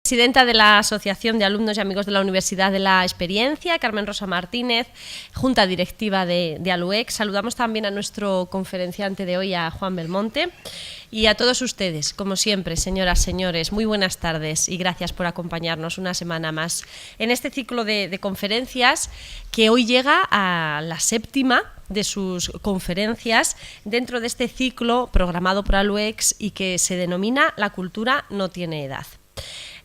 Presidenta de la Asociación de Alumnos y Amigos de la Universidad de la Experiencia, Carmen Rosa Martínez, Junta Directiva de ALUEC. Saludamos también a nuestro conferenciante de hoy, a Juan Belmonte, y a todos ustedes, como siempre, señoras, señores, muy buenas tardes y gracias por acompañarnos una semana más en este ciclo de conferencias que hoy llega a la séptima de sus conferencias dentro de este ciclo programado por ALUEC y que se denomina La cultura no tiene edad.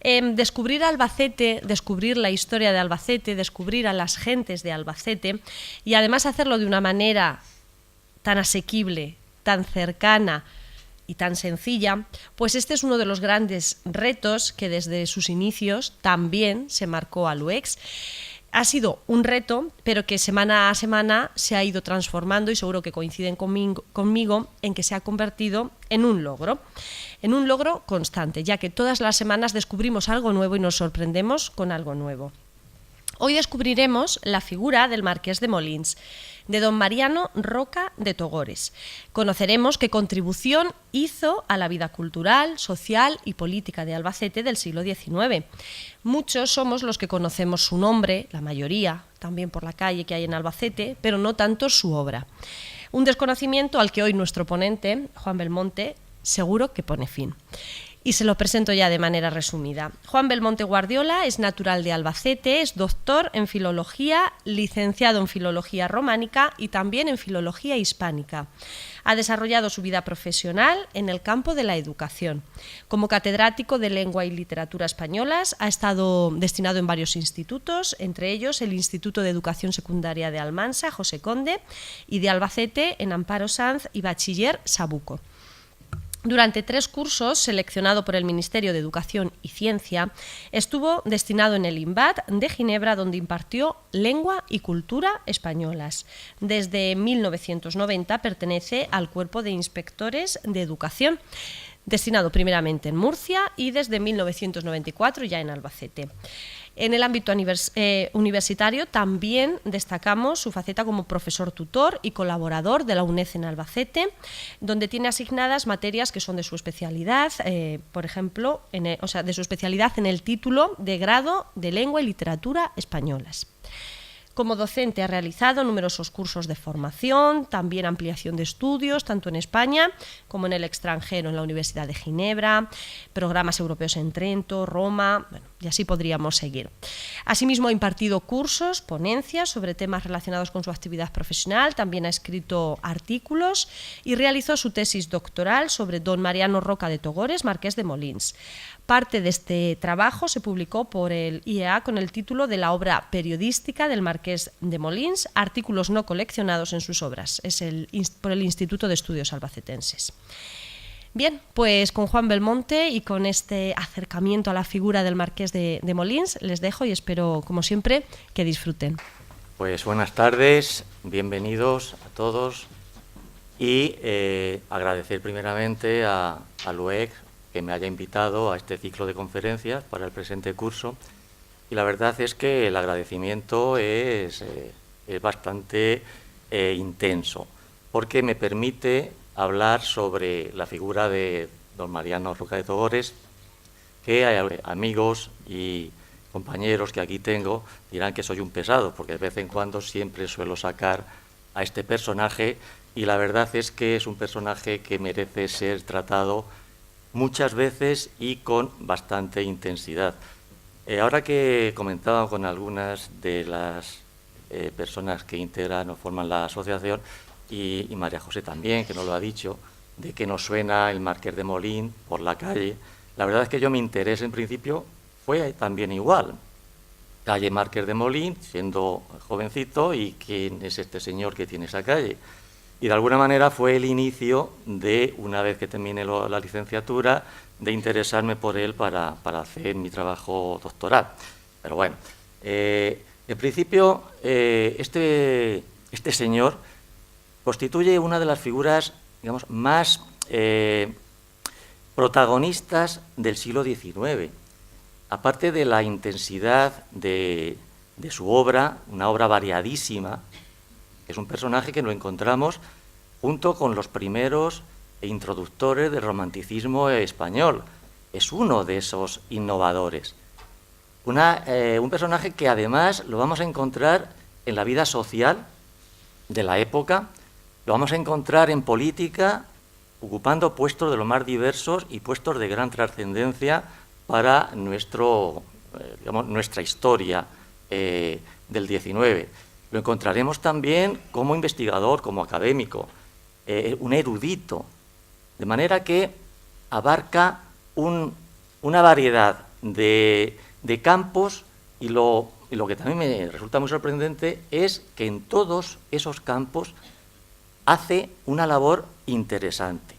Descubrir Albacete, descubrir la historia de Albacete, descubrir a las gentes de Albacete y además hacerlo de una manera tan asequible, tan cercana y tan sencilla, pues este es uno de los grandes retos que desde sus inicios también se marcó ALUEC. Ha sido un reto, pero que semana a semana se ha ido transformando y seguro que coinciden conmigo en que se ha convertido en un logro constante, ya que todas las semanas descubrimos algo nuevo y nos sorprendemos con algo nuevo. Hoy descubriremos la figura del Marqués de Molins, de don Mariano Roca de Togores. Conoceremos qué contribución hizo a la vida cultural, social y política de Albacete del siglo XIX. Muchos somos los que conocemos su nombre, la mayoría, también por la calle que hay en Albacete, pero no tanto su obra. Un desconocimiento al que hoy nuestro ponente, Juan Belmonte, seguro que pone fin. Y se lo presento ya de manera resumida. Juan Belmonte Guardiola es natural de Albacete, es doctor en Filología, licenciado en Filología Románica y también en Filología Hispánica. Ha desarrollado su vida profesional en el campo de la educación. Como catedrático de Lengua y Literatura Españolas, ha estado destinado en varios institutos, entre ellos el Instituto de Educación Secundaria de Almansa, José Conde, y de Albacete, en Amparo Sanz y Bachiller Sabuco. Durante 3 cursos, seleccionado por el Ministerio de Educación y Ciencia, estuvo destinado en el IMBAT de Ginebra, donde impartió Lengua y Cultura españolas. Desde 1990 pertenece al Cuerpo de Inspectores de Educación, destinado primeramente en Murcia y desde 1994 ya en Albacete. En el ámbito universitario también destacamos su faceta como profesor tutor y colaborador de la UNED en Albacete, donde tiene asignadas materias que son de su especialidad, por ejemplo, de su especialidad en el título de grado de Lengua y Literatura Españolas. Como docente ha realizado numerosos cursos de formación, también ampliación de estudios, tanto en España como en el extranjero, en la Universidad de Ginebra, programas europeos en Trento, Roma, y así podríamos seguir. Asimismo ha impartido cursos, ponencias sobre temas relacionados con su actividad profesional, también ha escrito artículos y realizó su tesis doctoral sobre don Mariano Roca de Togores, Marqués de Molins. Parte de este trabajo se publicó por el IEA con el título de la obra periodística del Marqués de Molins, artículos no coleccionados en sus obras. Es por el Instituto de Estudios Albacetenses. Bien, pues con Juan Belmonte y con este acercamiento a la figura del Marqués de Molins les dejo y espero, como siempre, que disfruten. Pues buenas tardes, bienvenidos a todos y agradecer primeramente a ALUEC que me haya invitado a este ciclo de conferencias para el presente curso. Y la verdad es que el agradecimiento es bastante intenso, porque me permite hablar sobre la figura de don Mariano Roca de Togores, que amigos y compañeros que aquí tengo dirán que soy un pesado, porque de vez en cuando siempre suelo sacar a este personaje, y la verdad es que es un personaje que merece ser tratado muchas veces y con bastante intensidad. Ahora que he comentado con algunas de las personas que integran o forman la asociación, y María José también, que nos lo ha dicho, de que nos suena el Marqués de Molins por la calle, la verdad es que mi interés en principio fue también igual. Calle Marqués de Molins, siendo jovencito, y quién es este señor que tiene esa calle. Y de alguna manera fue el inicio de, una vez que terminé la licenciatura, de interesarme por él para hacer mi trabajo doctoral. Pero bueno, en principio este señor constituye una de las figuras, digamos, más protagonistas del siglo XIX. Aparte de la intensidad de su obra, una obra variadísima, es un personaje que lo encontramos junto con los primeros introductores del romanticismo español, es uno de esos innovadores. Un personaje que además lo vamos a encontrar en la vida social de la época, lo vamos a encontrar en política, ocupando puestos de lo más diversos y puestos de gran trascendencia para nuestra historia del XIX. Lo encontraremos también como investigador, como académico, un erudito, de manera que abarca una variedad de campos y lo que también me resulta muy sorprendente es que en todos esos campos hace una labor interesante.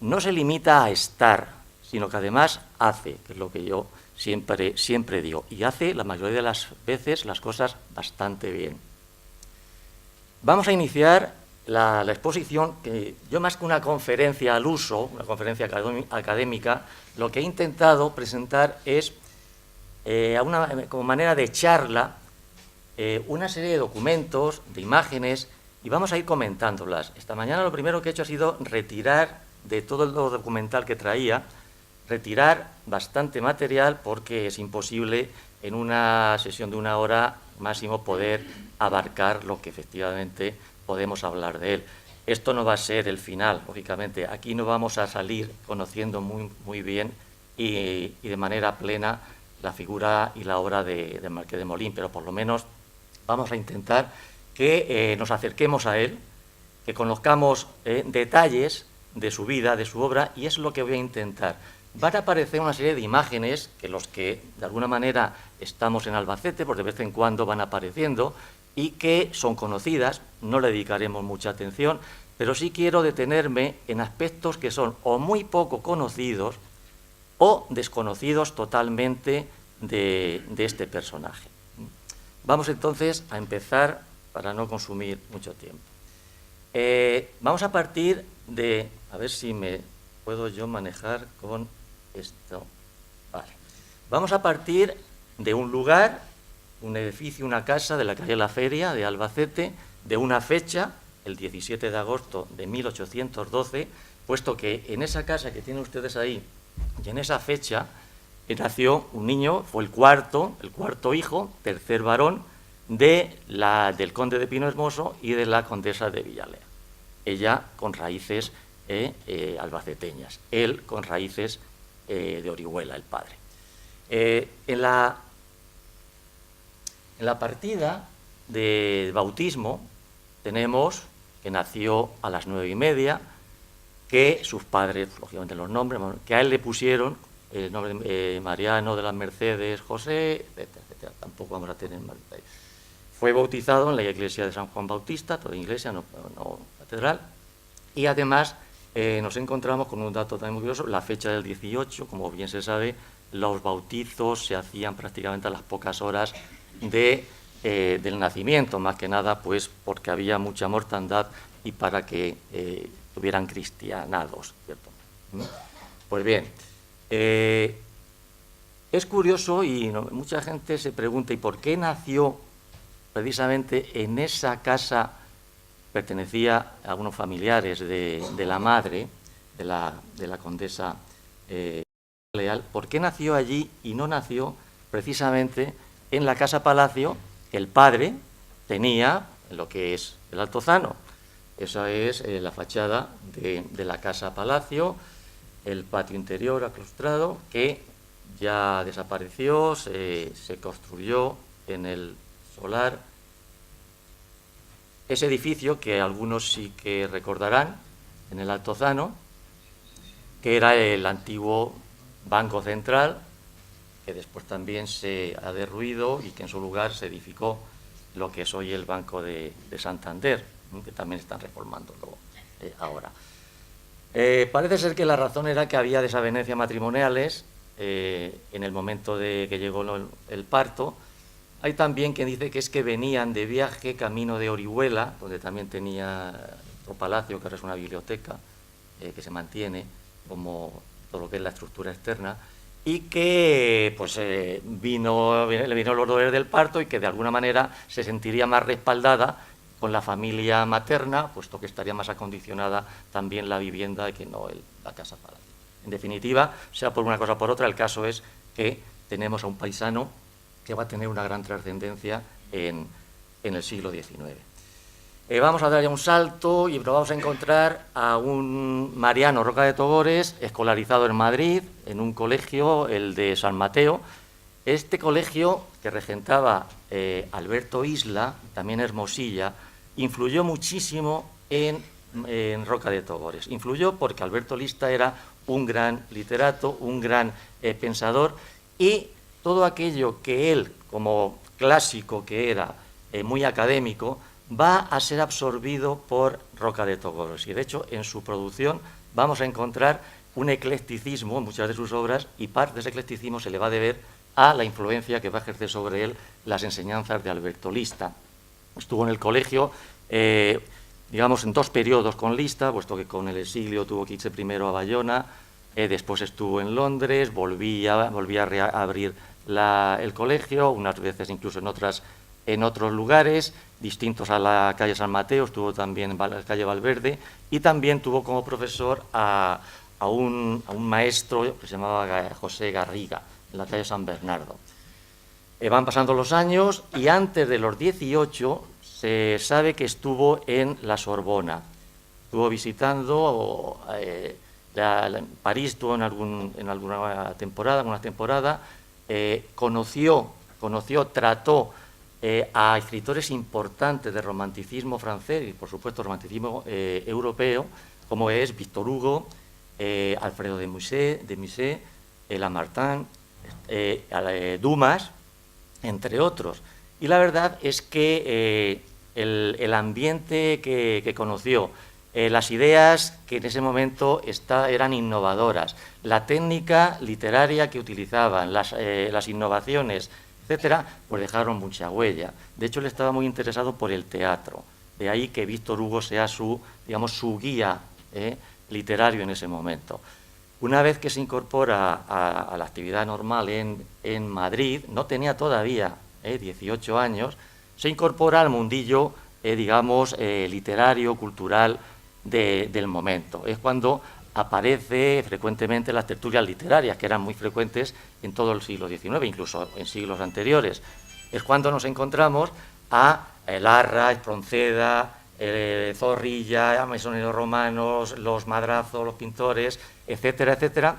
No se limita a estar, sino que además hace, que es lo que yo siempre digo, y hace la mayoría de las veces las cosas bastante bien. Vamos a iniciar la exposición, que yo más que una conferencia al uso, una conferencia académica, lo que he intentado presentar es, como manera de charla, una serie de documentos, de imágenes, y vamos a ir comentándolas. Esta mañana lo primero que he hecho ha sido retirar de todo el documental que traía, retirar bastante material porque es imposible en una sesión de 1 hora máximo poder abarcar lo que efectivamente podemos hablar de él. Esto no va a ser el final, lógicamente. Aquí no vamos a salir conociendo muy bien y de manera plena la figura y la obra de Marqués de Molín, pero por lo menos vamos a intentar que nos acerquemos a él, que conozcamos detalles de su vida, de su obra, y es lo que voy a intentar. Van a aparecer una serie de imágenes que los que de alguna manera estamos en Albacete, pues de vez en cuando van apareciendo y que son conocidas, no le dedicaremos mucha atención, pero sí quiero detenerme en aspectos que son o muy poco conocidos o desconocidos totalmente de este personaje. Vamos entonces a empezar para no consumir mucho tiempo. Vamos a partir de, a ver si me puedo yo manejar con esto. Vale. Vamos a partir de un lugar, un edificio, una casa de la calle La Feria de Albacete, de una fecha, el 17 de agosto de 1812, puesto que en esa casa que tienen ustedes ahí, y en esa fecha, nació un niño, fue el cuarto hijo, tercer varón, del conde de Pino Hermoso y de la condesa de Villalea. Ella con raíces albaceteñas, él con raíces de Orihuela, el padre. En la partida de bautismo tenemos que nació a las 9:30, que sus padres, lógicamente los nombres, que a él le pusieron el nombre Mariano de las Mercedes, José, etcétera, etcétera. Tampoco vamos a tener más detalles. Fue bautizado en la iglesia de San Juan Bautista, toda iglesia, no catedral, y además nos encontramos con un dato también muy curioso, la fecha del 18, como bien se sabe, los bautizos se hacían prácticamente a las pocas horas del nacimiento, más que nada pues porque había mucha mortandad y para que estuvieran cristianados, ¿cierto? Pues bien, es curioso y mucha gente se pregunta, ¿y por qué nació precisamente en esa casa? Pertenecía a algunos familiares de la madre, de la condesa Leal. ¿Por qué nació allí y no nació precisamente en la casa palacio que el padre tenía en lo que es el Altozano? Esa es la fachada de la casa palacio, el patio interior aclostrado, que ya desapareció, se construyó en el solar. Ese edificio, que algunos sí que recordarán, en el Altozano, que era el antiguo Banco Central, que después también se ha derruido y que en su lugar se edificó lo que es hoy el Banco de Santander, que también están reformándolo ahora. Parece ser que la razón era que había desavenencias matrimoniales en el momento de que llegó el parto. Hay también quien dice que es que venían de viaje camino de Orihuela, donde también tenía otro palacio, que ahora es una biblioteca, que se mantiene como todo lo que es la estructura externa, y que pues le vino el dolor del parto y que de alguna manera se sentiría más respaldada con la familia materna, puesto que estaría más acondicionada también la vivienda que no la casa palacio. En definitiva, sea por una cosa o por otra, el caso es que tenemos a un paisano que va a tener una gran trascendencia en el siglo XIX. Vamos a dar ya un salto y nos vamos a encontrar a un Mariano Roca de Togores, escolarizado en Madrid, en un colegio, el de San Mateo. Este colegio, que regentaba Alberto Isla, también Hermosilla, influyó muchísimo en Roca de Togores. Influyó porque Alberto Isla era un gran literato, un gran pensador, y todo aquello que él, como clásico que era, muy académico, va a ser absorbido por Roca de Togores. Y de hecho, en su producción vamos a encontrar un eclecticismo en muchas de sus obras, y parte de ese eclecticismo se le va a deber a la influencia que va a ejercer sobre él las enseñanzas de Alberto Lista. Estuvo en el colegio, digamos, en 2 periodos con Lista, puesto que con el exilio tuvo que irse primero a Bayona, después estuvo en Londres, volvía a reabrir el colegio, unas veces incluso en otros lugares distintos a la calle San Mateo, estuvo también en la calle Valverde, y también tuvo como profesor a un maestro que se llamaba José Garriga, en la calle San Bernardo. Van pasando los años y antes de los 18 se sabe que estuvo en la Sorbona. Estuvo visitando París, estuvo en alguna temporada, trató a escritores importantes del romanticismo francés y, por supuesto, romanticismo europeo, como es Víctor Hugo, Alfredo de Musset, Lamartine, Dumas, entre otros. Y la verdad es que el ambiente que conoció, las ideas que en ese momento eran innovadoras, la técnica literaria que utilizaban, las innovaciones, etcétera, pues dejaron mucha huella. De hecho, él estaba muy interesado por el teatro. De ahí que Víctor Hugo sea su guía literario en ese momento. Una vez que se incorpora a la actividad normal en Madrid, no tenía todavía 18 años, se incorpora al mundillo, literario, cultural del momento. Es cuando aparece frecuentemente las tertulias literarias, que eran muy frecuentes en todo el siglo XIX, incluso en siglos anteriores. Es cuando nos encontramos a Larra, Espronceda, Zorrilla, mesoneros romanos, los Madrazos, los pintores, etcétera, etcétera,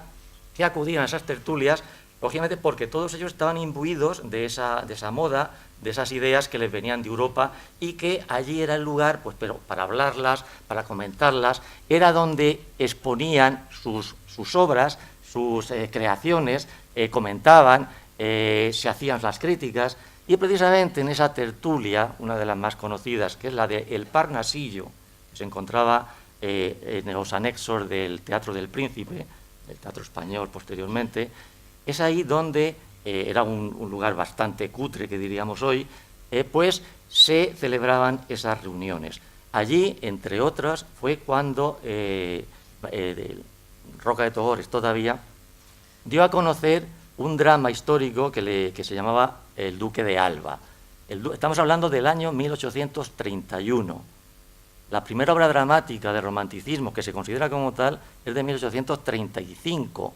que acudían a esas tertulias, lógicamente porque todos ellos estaban imbuidos de esa moda, de esas ideas que les venían de Europa, y que allí era el lugar, pues, pero para hablarlas, para comentarlas, era donde exponían sus obras, sus creaciones, comentaban, se hacían las críticas, y precisamente en esa tertulia, una de las más conocidas, que es la de El Parnasillo, que se encontraba en los anexos del Teatro del Príncipe, del Teatro Español posteriormente, es ahí donde era un lugar bastante cutre, que diríamos hoy, pues se celebraban esas reuniones. Allí, entre otras, fue cuando Roca de Togores todavía dio a conocer un drama histórico que se llamaba El Duque de Alba. Estamos hablando del año 1831. La primera obra dramática de romanticismo que se considera como tal es de 1835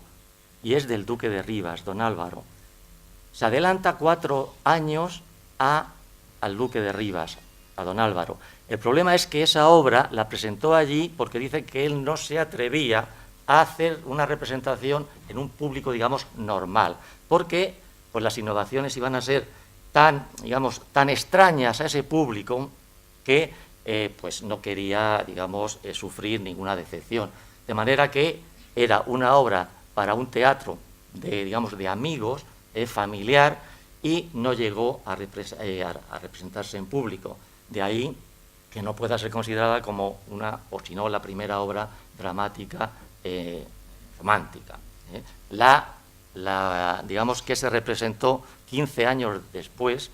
y es del Duque de Rivas, don Álvaro. Se adelanta 4 años al Duque de Rivas, a don Álvaro. El problema es que esa obra la presentó allí porque dice que él no se atrevía a hacer una representación en un público, digamos, normal, porque pues, las innovaciones iban a ser tan extrañas a ese público que pues no quería, digamos, sufrir ninguna decepción. De manera que era una obra para un teatro de amigos, familiar, y no llegó a representarse en público. De ahí que no pueda ser considerada como o si no, la primera obra dramática romántica. Digamos que se representó 15 años después,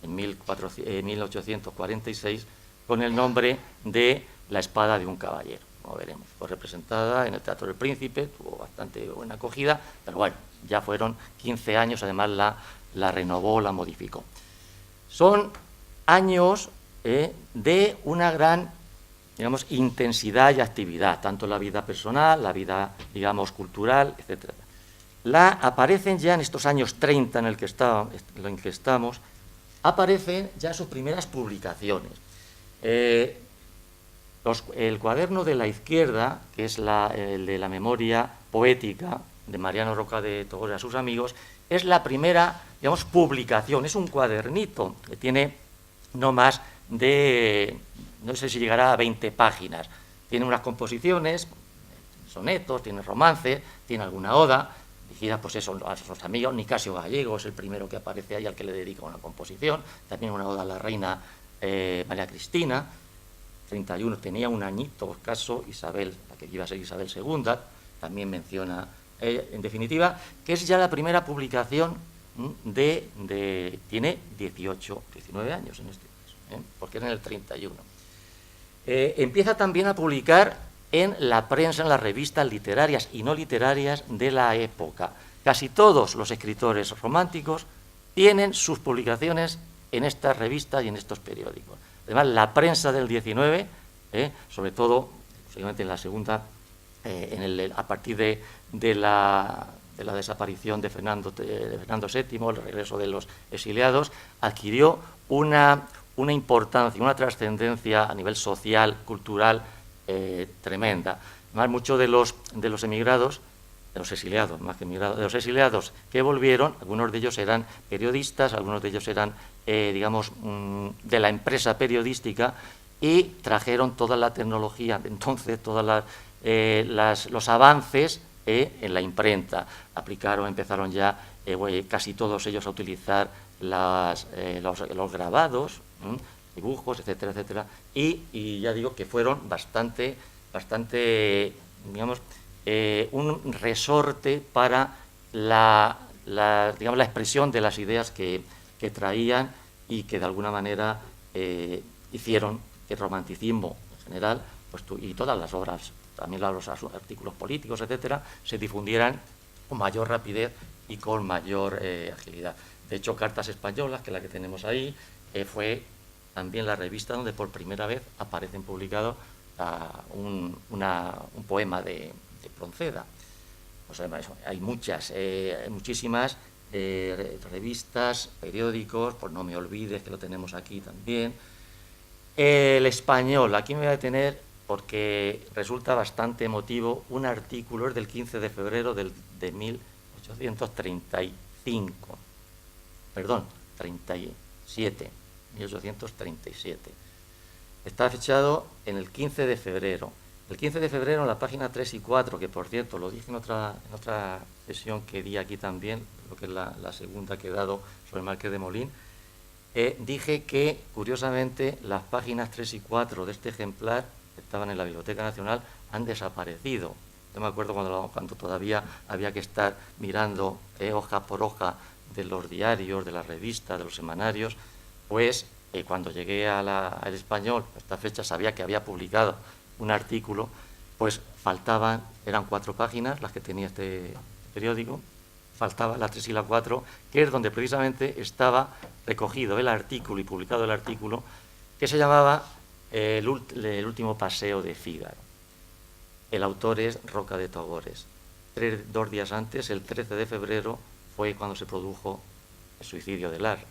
en 1846, con el nombre de La espada de un caballero. Como veremos, fue representada en el Teatro del Príncipe, tuvo bastante buena acogida, pero bueno, ya fueron 15 años, además la renovó, la modificó. Son años de una gran digamos, intensidad y actividad, tanto en la vida personal, la vida, digamos, cultural, etc. Aparecen ya en estos años 30 en el que estamos, aparecen ya sus primeras publicaciones. El cuaderno de la izquierda, que es el de la memoria poética de Mariano Roca de Togores a sus amigos, es la primera, digamos, publicación. Es un cuadernito que tiene no más de, no sé si llegará a 20 páginas. Tiene unas composiciones, sonetos, tiene romances, tiene alguna oda, dirigida pues eso a sus amigos. Nicasio Gallego es el primero que aparece ahí, al que le dedica una composición. También una oda a la reina María Cristina. 31, tenía un añito escaso, Isabel, la que iba a ser Isabel II, también menciona, en definitiva, que es ya la primera publicación tiene 18, 19 años en este caso, porque era en el 31. Empieza también a publicar en la prensa, en las revistas literarias y no literarias de la época. Casi todos los escritores románticos tienen sus publicaciones en estas revistas y en estos periódicos. Además, la prensa del 19, sobre todo, posiblemente en la segunda, a partir de la desaparición de Fernando VII, el regreso de los exiliados, adquirió una importancia, una trascendencia a nivel social, cultural, tremenda. Además, muchos de los emigrados, de los exiliados, más que emigrados, de los exiliados que volvieron, algunos de ellos eran periodistas, algunos de ellos eran, digamos, de la empresa periodística, y trajeron toda la tecnología de entonces, todos los avances en la imprenta. Empezaron ya casi todos ellos a utilizar los grabados, dibujos, etcétera, etcétera, y ya digo que fueron bastante, digamos, un resorte para digamos, la expresión de las ideas que traían y que de alguna manera hicieron que el romanticismo en general, pues, y todas las obras, también los artículos políticos, etcétera, se difundieran con mayor rapidez y con mayor agilidad. De hecho, Cartas Españolas, que es la que tenemos ahí, fue también la revista donde por primera vez aparecen publicados un poema de Pronceda. O sea, hay muchísimas revistas, periódicos, pues No me olvides, que lo tenemos aquí también. El Español, aquí me voy a detener porque resulta bastante emotivo. Un artículo es del 15 de febrero de 1835, perdón, 1837. Está fechado en el 15 de febrero. El 15 de febrero, en la página 3 y 4, que por cierto lo dije en otra sesión que di aquí también, lo que es la segunda que he dado sobre el Marqués de Molín, dije que, curiosamente, las páginas 3 y 4 de este ejemplar, que estaban en la Biblioteca Nacional, han desaparecido. Yo me acuerdo cuando todavía había que estar mirando hoja por hoja de los diarios, de las revistas, de los semanarios, pues cuando llegué al Español, a esta fecha sabía que había publicado un artículo, pues eran 4 páginas las que tenía este periódico, faltaba la 3 y la 4, que es donde precisamente estaba recogido el artículo y publicado el artículo, que se llamaba el último paseo de Fígaro. El autor es Roca de Togores. 2 días antes, el 13 de febrero, fue cuando se produjo el suicidio de Larra.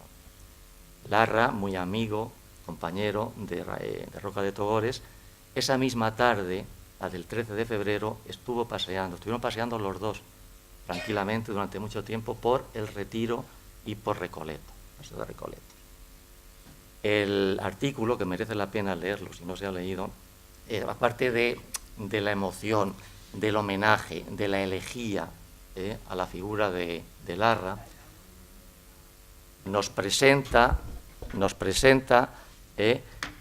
Larra, muy amigo, compañero de Roca de Togores, esa misma tarde, la del 13 de febrero, estuvieron paseando los dos, tranquilamente, durante mucho tiempo, por el Retiro y por Recoleto, la ciudad de Recoleto. El artículo, que merece la pena leerlo si no se ha leído, aparte de la emoción, del homenaje, de la elegía a la figura de Larra, nos presenta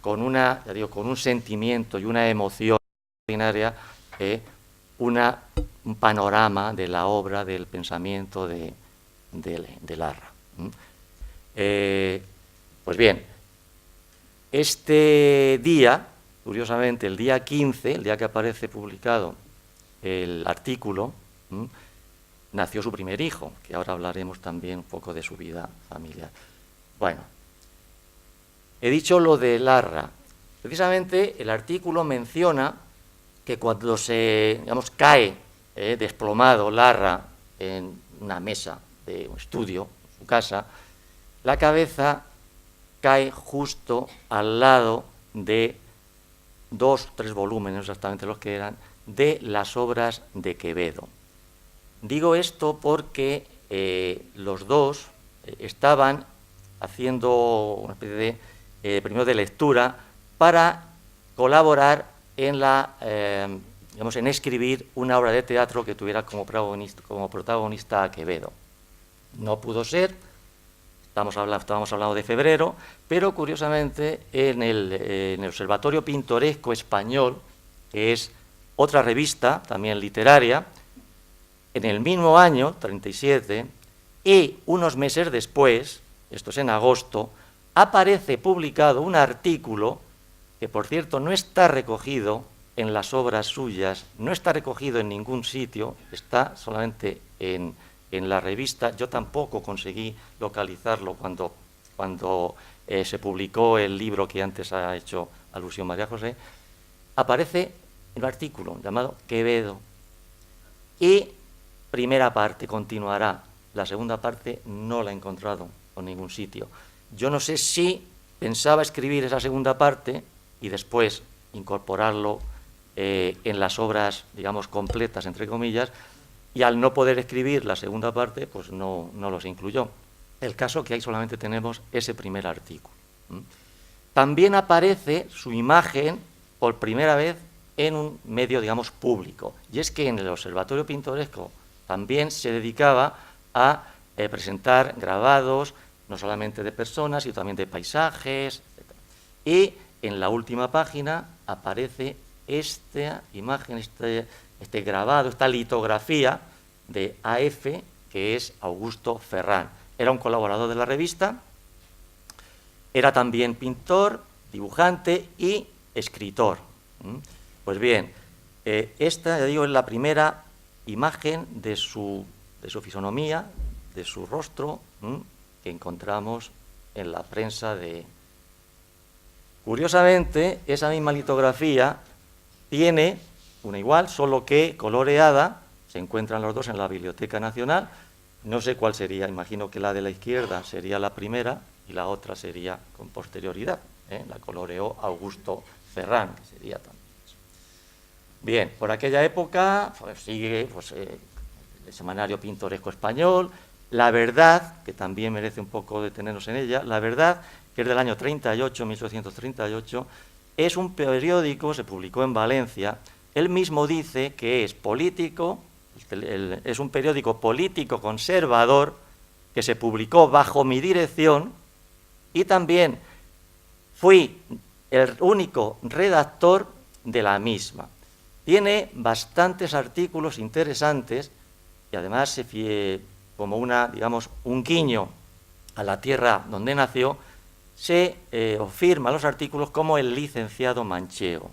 con un sentimiento y una emoción extraordinaria, un panorama de la obra, del pensamiento de Larra. Pues bien, este día, curiosamente, el día 15, el día que aparece publicado el artículo, nació su primer hijo, que ahora hablaremos también un poco de su vida familiar. Bueno, he dicho lo de Larra. Precisamente el artículo menciona que cuando se, digamos, cae desplomado Larra en una mesa de un estudio, en su casa, la cabeza cae justo al lado de 2 o 3 volúmenes, exactamente los que eran, de las obras de Quevedo. Digo esto porque los dos estaban haciendo una especie de primero de lectura para colaborar en digamos, en escribir una obra de teatro que tuviera como protagonista a Quevedo. No pudo ser, estábamos hablando de febrero, pero curiosamente en el Observatorio Pintoresco Español, que es otra revista, también literaria, en el mismo año, 37, y unos meses después, esto es en agosto, aparece publicado un artículo que, por cierto, no está recogido en las obras suyas, no está recogido en ningún sitio, está solamente en la revista. Yo tampoco conseguí localizarlo cuando se publicó el libro que antes ha hecho alusión María José. Aparece un artículo llamado Quevedo y primera parte continuará. La segunda parte no la he encontrado en ningún sitio. Yo no sé si pensaba escribir esa segunda parte y después incorporarlo en las obras, digamos, completas, entre comillas, y al no poder escribir la segunda parte, pues no los incluyó. El caso que ahí solamente tenemos ese primer artículo. También aparece su imagen por primera vez en un medio, digamos, público, y es que en el Observatorio Pintoresco también se dedicaba a presentar grabados, no solamente de personas, sino también de paisajes, etc. Y en la última página aparece esta imagen, este grabado, esta litografía de AF, que es Augusto Ferrán. Era un colaborador de la revista, era también pintor, dibujante y escritor. Pues bien, esta, ya digo, es la primera imagen de su fisonomía, de su rostro, que encontramos en la prensa de... Curiosamente, esa misma litografía tiene una igual, solo que coloreada, se encuentran los dos en la Biblioteca Nacional. No sé cuál sería, imagino que la de la izquierda sería la primera y la otra sería con posterioridad. La coloreó Augusto Ferrán, que sería también eso. Bien, por aquella época sigue el Semanario Pintoresco Español, La Verdad, que también merece un poco detenernos en ella. La Verdad, que es del año 38, 1838, es un periódico, se publicó en Valencia. Él mismo dice que es político, es un periódico político conservador que se publicó bajo mi dirección y también fui el único redactor de la misma. Tiene bastantes artículos interesantes y además, como un guiño a la tierra donde nació, se firma los artículos como el licenciado manchego.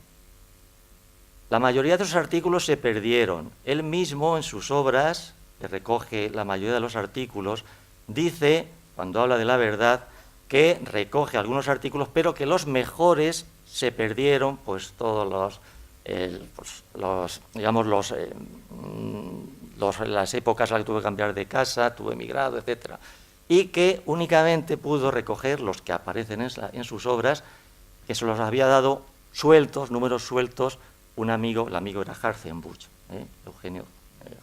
La mayoría de esos artículos se perdieron. Él mismo, en sus obras, que recoge la mayoría de los artículos, dice, cuando habla de La Verdad, que recoge algunos artículos, pero que los mejores se perdieron, pues todos las épocas en las que tuve que cambiar de casa, tuve emigrado, etcétera, y que únicamente pudo recoger los que aparecen en sus obras, que se los había dado sueltos, números sueltos, un amigo, el amigo era Hartzenbusch, Eugenio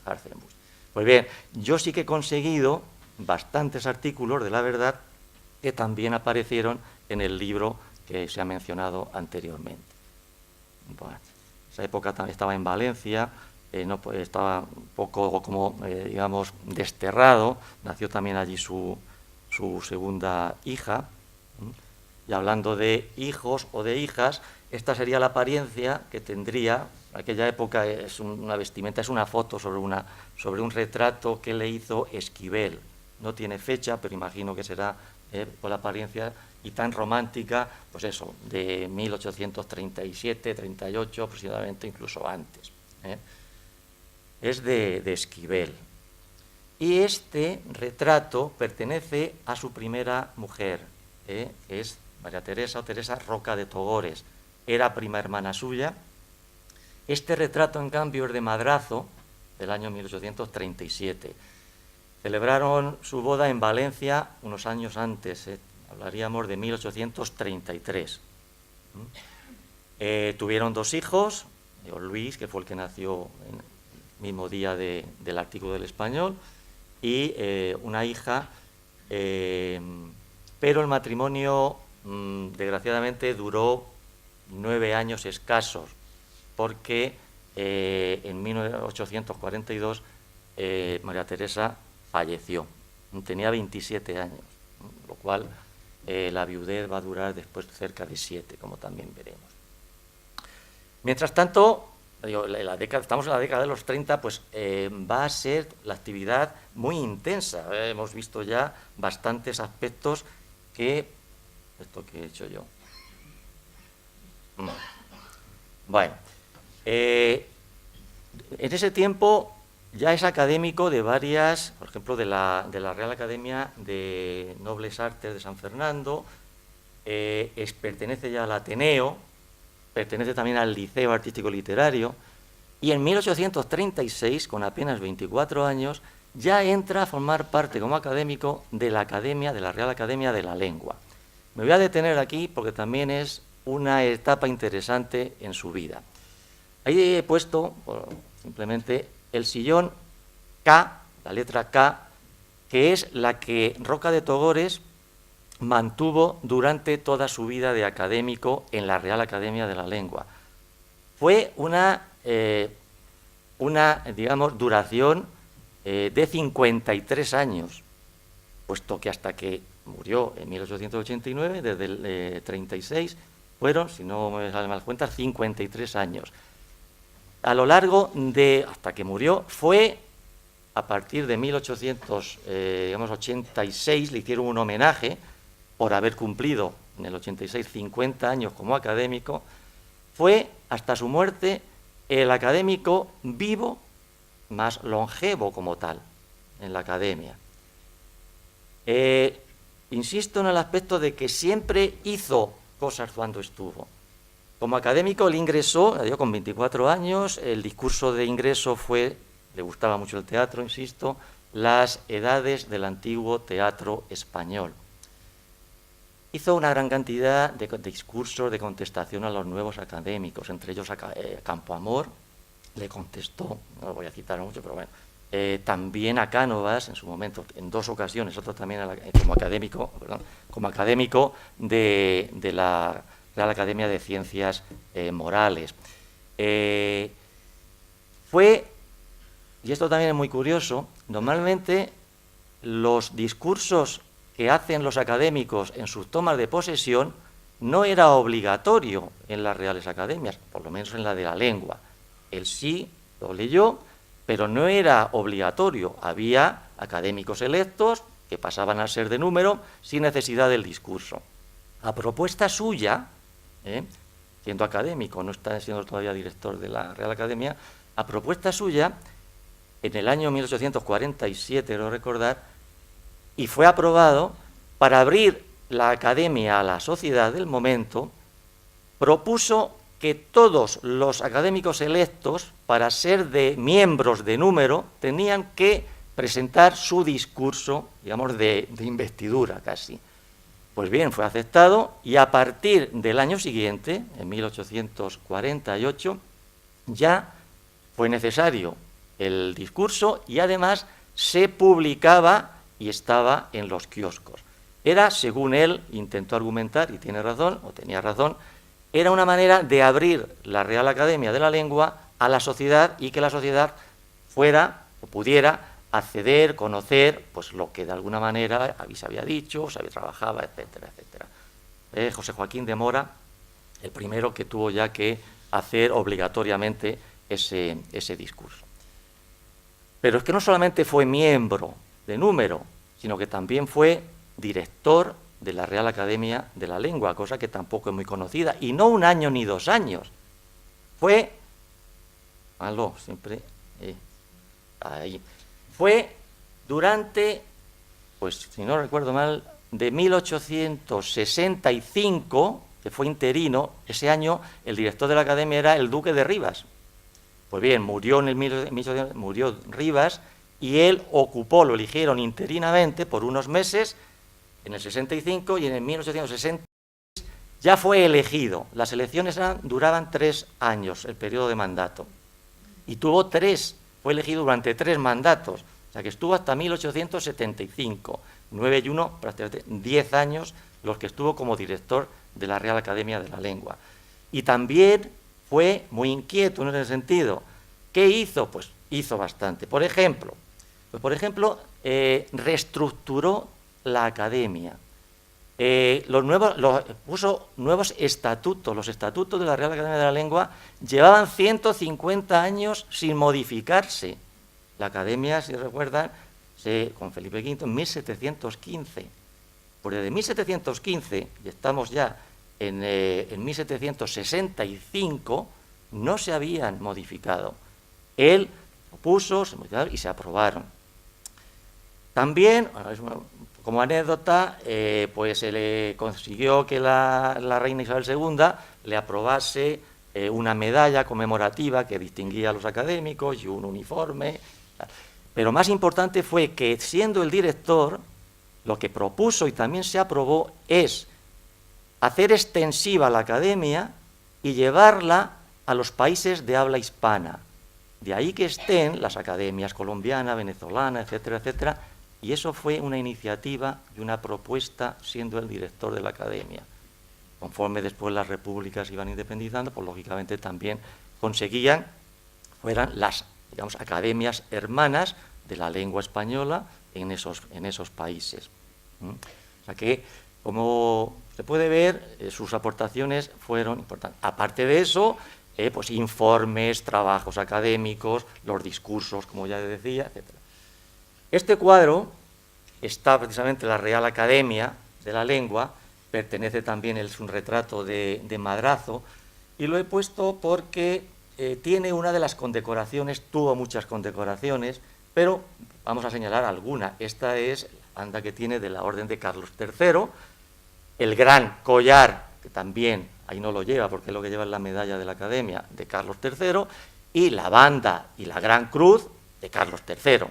Hartzenbusch. Pues bien, yo sí que he conseguido bastantes artículos de La Verdad que también aparecieron en el libro que se ha mencionado anteriormente. Bueno, esa época también estaba en Valencia, estaba un poco como, desterrado, nació también allí su segunda hija, y hablando de hijos o de hijas, esta sería la apariencia que tendría. En aquella época es una vestimenta, es una foto sobre un retrato que le hizo Esquivel. No tiene fecha, pero imagino que será por la apariencia y tan romántica, pues eso, de 1837, 38 aproximadamente, incluso antes. Es de Esquivel. Y este retrato pertenece a su primera mujer, que es María Teresa o Teresa Roca de Togores. era prima hermana suya. Este retrato, en cambio, es de Madrazo, del año 1837. Celebraron su boda en Valencia unos años antes, hablaríamos de 1833. Tuvieron 2 hijos, Luis, que fue el que nació en el mismo día del artículo del Español, y una hija, pero el matrimonio, desgraciadamente, duró 9 años escasos, porque en 1842 María Teresa falleció, tenía 27 años, lo cual la viudez va a durar después cerca de 7, como también veremos. Mientras tanto, estamos en la década de los 30, pues va a ser la actividad muy intensa. Hemos visto ya bastantes aspectos que... ¿Esto que he hecho yo? Bueno, en ese tiempo ya es académico de varias, por ejemplo, de la Real Academia de Nobles Artes de San Fernando, pertenece ya al Ateneo, pertenece también al Liceo Artístico Literario, y en 1836, con apenas 24 años, ya entra a formar parte como académico de la Real Academia de la Lengua. Me voy a detener aquí porque también es una etapa interesante en su vida. Ahí he puesto simplemente el sillón K, la letra K, que es la que Roca de Togores mantuvo durante toda su vida de académico en la Real Academia de la Lengua. Fue una digamos, duración de 53 años, puesto que hasta que murió en 1889, desde el 36, fueron, si no me salen mal cuentas, 53 años. A lo largo de, hasta que murió, fue a partir de 1886, le hicieron un homenaje por haber cumplido en el 86 50 años como académico, fue hasta su muerte el académico vivo más longevo como tal en la academia. Insisto en el aspecto de que siempre hizo cosas cuando estuvo. Como académico él ingresó, con 24 años, el discurso de ingreso fue, le gustaba mucho el teatro, insisto, las edades del antiguo teatro español. Hizo una gran cantidad de discursos de contestación a los nuevos académicos, entre ellos Campoamor le contestó, no lo voy a citar mucho, pero bueno, también a Cánovas en su momento, en 2 ocasiones, otro también como académico de la Real Academia de Ciencias Morales. Fue, y esto también es muy curioso, normalmente los discursos que hacen los académicos en sus tomas de posesión no era obligatorio en las Reales Academias, por lo menos en la de la Lengua. Él sí lo leyó, pero no era obligatorio. Había académicos electos que pasaban a ser de número sin necesidad del discurso. A propuesta suya, siendo académico, no está siendo todavía director de la Real Academia, a propuesta suya, en el año 1847, creo recordar, y fue aprobado, para abrir la academia a la sociedad del momento, propuso que todos los académicos electos, para ser de miembros de número, tenían que presentar su discurso, digamos, de investidura casi. Pues bien, fue aceptado y a partir del año siguiente, en 1848, ya fue necesario el discurso y además se publicaba y estaba en los kioscos. Era, según él intentó argumentar, y tiene razón, o tenía razón, era una manera de abrir la Real Academia de la Lengua a la sociedad y que la sociedad fuera o pudiera acceder, conocer, pues lo que de alguna manera se había dicho, se había trabajado, etcétera, etcétera. José Joaquín de Mora, el primero que tuvo ya que hacer obligatoriamente ese discurso. Pero es que no solamente fue miembro de número, sino que también fue director de la Real Academia de la Lengua, cosa que tampoco es muy conocida, y no 1 año ni 2 años. Fue, fue durante, pues si no recuerdo mal, de 1865 que fue interino, ese año el director de la academia era el duque de Rivas. Pues bien, murió murió Rivas y él ocupó, lo eligieron interinamente por unos meses en el 65 y en el 1860 ya fue elegido. Las elecciones duraban 3 años, el periodo de mandato. Y fue elegido durante 3 mandatos. O sea que estuvo hasta 1875. 9 y 1, prácticamente 10 años los que estuvo como director de la Real Academia de la Lengua. Y también fue muy inquieto en ese sentido. ¿Qué hizo? Pues hizo bastante. Por ejemplo, reestructuró la academia. Puso nuevos estatutos. Los estatutos de la Real Academia de la Lengua llevaban 150 años sin modificarse. La academia, si recuerdan, con Felipe V en 1715. Pues desde 1715, y estamos ya en 1765, no se habían modificado. Él lo puso, se modificaron y se aprobaron. También, como anécdota, pues se le consiguió que la reina Isabel II le aprobase una medalla conmemorativa que distinguía a los académicos y un uniforme. Pero más importante fue que, siendo el director, lo que propuso y también se aprobó es hacer extensiva la academia y llevarla a los países de habla hispana. De ahí que estén las academias colombiana, venezolana, etcétera, etcétera. Y eso fue una iniciativa y una propuesta siendo el director de la academia. Conforme después las repúblicas iban independizando, pues lógicamente también fueran las, digamos, academias hermanas de la lengua española en esos países. O sea que, como se puede ver, sus aportaciones fueron importantes. Aparte de eso, pues informes, trabajos académicos, los discursos, como ya decía, etcétera. Este cuadro está precisamente en la Real Academia de la Lengua, pertenece también, es un retrato de Madrazo, y lo he puesto porque tiene una de las condecoraciones, tuvo muchas condecoraciones, pero vamos a señalar alguna. Esta es la banda que tiene de la Orden de Carlos III, el gran collar, que también, ahí no lo lleva porque es lo que lleva en la medalla de la Academia, de Carlos III, y la banda y la gran cruz de Carlos III.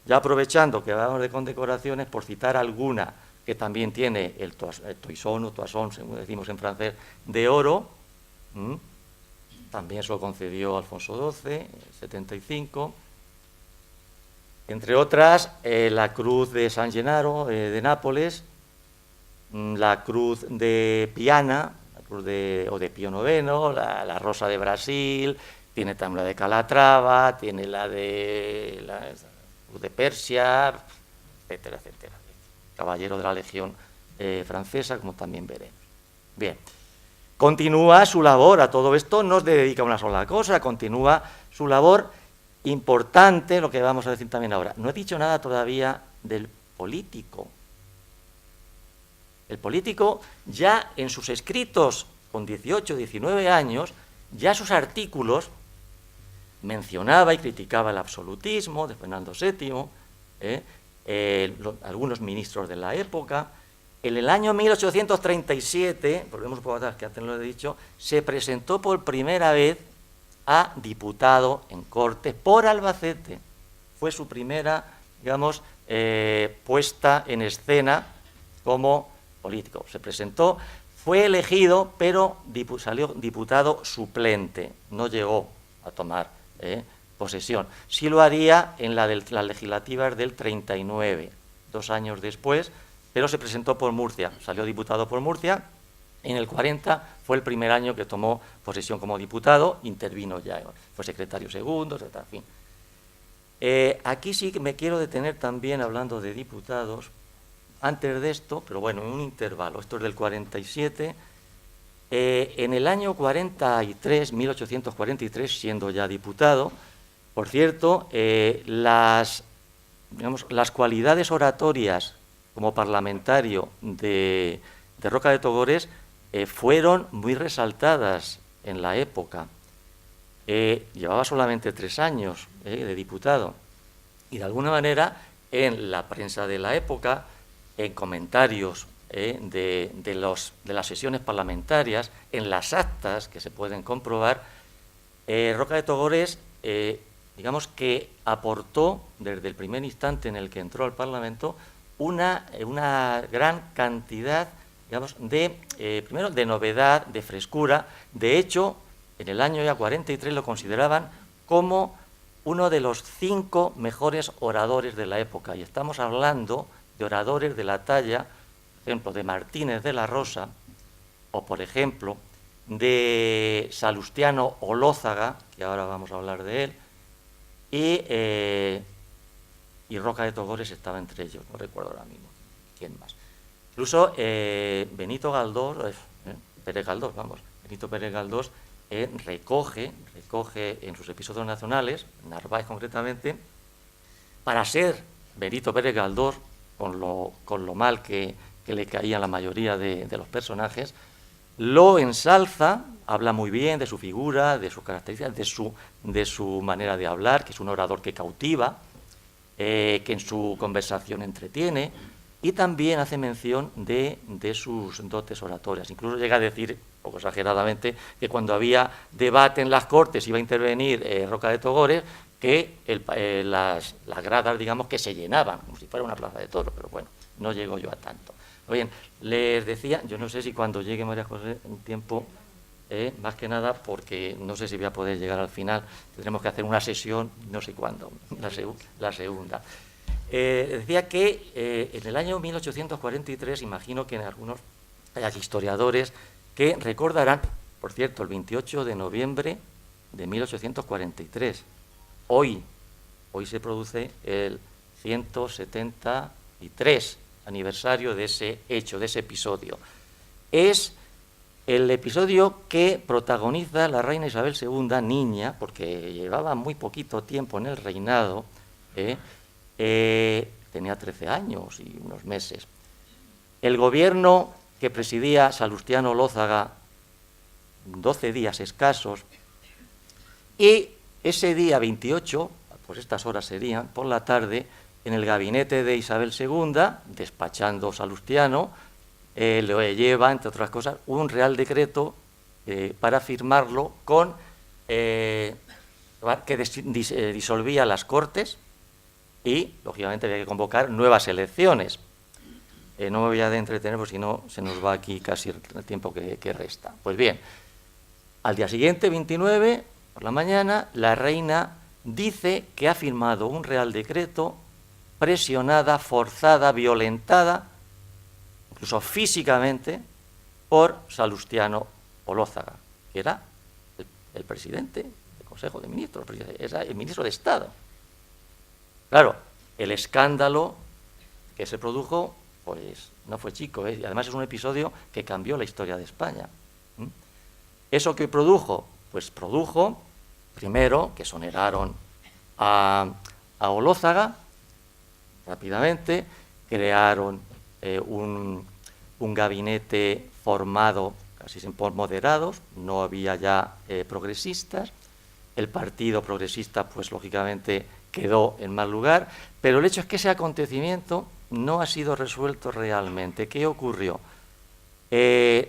Ya aprovechando que hablamos de condecoraciones, por citar alguna que también tiene el toisón o toisón, según decimos en francés, de oro, también se lo concedió Alfonso XII, en el 75. Entre otras, la cruz de San Gennaro de Nápoles, la cruz de Piana, la cruz de Pío IX, la rosa de Brasil, tiene también la de Calatrava, tiene la de Persia, etcétera, etcétera. Caballero de la Legión francesa, como también veremos. Bien, continúa su labor, a todo esto no se dedica a una sola cosa, continúa su labor importante, lo que vamos a decir también ahora. No he dicho nada todavía del político. El político, ya en sus escritos, con 18, 19 años, ya sus artículos mencionaba y criticaba el absolutismo de Fernando VII, algunos ministros de la época. En el año 1837, volvemos un poco atrás, que antes lo he dicho, se presentó por primera vez a diputado en Cortes por Albacete. Fue su primera, digamos, puesta en escena como político. Se presentó, fue elegido, pero salió diputado suplente, no llegó a tomar posesión. Sí lo haría en las legislativas del 39, 2 años después, pero se presentó por Murcia, salió diputado por Murcia. En el 40 fue el primer año que tomó posesión como diputado, intervino ya, fue secretario segundo, etc. En fin. Aquí sí que me quiero detener también hablando de diputados, antes de esto, pero bueno, en un intervalo, esto es del 47, en el año 43, 1843, siendo ya diputado, por cierto, las cualidades oratorias como parlamentario de Roca de Togores fueron muy resaltadas en la época. Llevaba solamente 3 años de diputado y de alguna manera en la prensa de la época, en comentarios de las sesiones parlamentarias, en las actas que se pueden comprobar, Roca de Togores, digamos que aportó desde el primer instante en el que entró al Parlamento una gran cantidad, digamos, primero de novedad, de frescura. De hecho, en el año ya 43 lo consideraban como uno de los 5 mejores oradores de la época, y estamos hablando de oradores de la talla, por ejemplo, de Martínez de la Rosa, o por ejemplo, de Salustiano Olózaga, que ahora vamos a hablar de él, y Roca de Togores estaba entre ellos, no recuerdo ahora mismo quién más. Incluso Benito Galdós, Benito Pérez Galdós, recoge en sus episodios nacionales, Narváez concretamente, para ser Benito Pérez Galdós, con lo mal que le caía a la mayoría de los personajes, lo ensalza, habla muy bien de su figura, de sus características, de su manera de hablar, que es un orador que cautiva, que en su conversación entretiene, y también hace mención de sus dotes oratorias. Incluso llega a decir, poco exageradamente, que cuando había debate en las Cortes iba a intervenir Roca de Togores, que las gradas, digamos, que se llenaban, como si fuera una plaza de toros, pero bueno, no llego yo a tanto. Bien, les decía, yo no sé si cuando llegue María José en tiempo, más que nada porque no sé si voy a poder llegar al final, tendremos que hacer una sesión, no sé cuándo, la segunda. Decía que en el año 1843, imagino que en algunos hay historiadores que recordarán, por cierto, el 28 de noviembre de 1843, hoy se produce el 173 aniversario de ese hecho, de ese episodio. Es el episodio que protagoniza la reina Isabel II, niña, porque llevaba muy poquito tiempo en el reinado, tenía 13 años y unos meses. El gobierno que presidía Salustiano Olózaga, 12 días escasos, y ese día 28, pues estas horas serían, por la tarde, en el gabinete de Isabel II, despachando Salustiano, le lleva, entre otras cosas, un real decreto para firmarlo que disolvía las Cortes y, lógicamente, había que convocar nuevas elecciones. No me voy a entretener, porque si no se nos va aquí casi el tiempo que resta. Pues bien, al día siguiente, 29, por la mañana, la reina dice que ha firmado un real decreto presionada, forzada, violentada, incluso físicamente, por Salustiano Olózaga, que era el presidente del Consejo de Ministros, era el ministro de Estado. Claro, el escándalo que se produjo, pues no fue chico, y además es un episodio que cambió la historia de España. ¿Eso qué produjo? Pues produjo, primero, que exoneraron a Olózaga rápidamente, crearon un gabinete formado casi por moderados, no había ya progresistas, el Partido Progresista, pues lógicamente quedó en mal lugar, pero el hecho es que ese acontecimiento no ha sido resuelto realmente. ¿Qué ocurrió?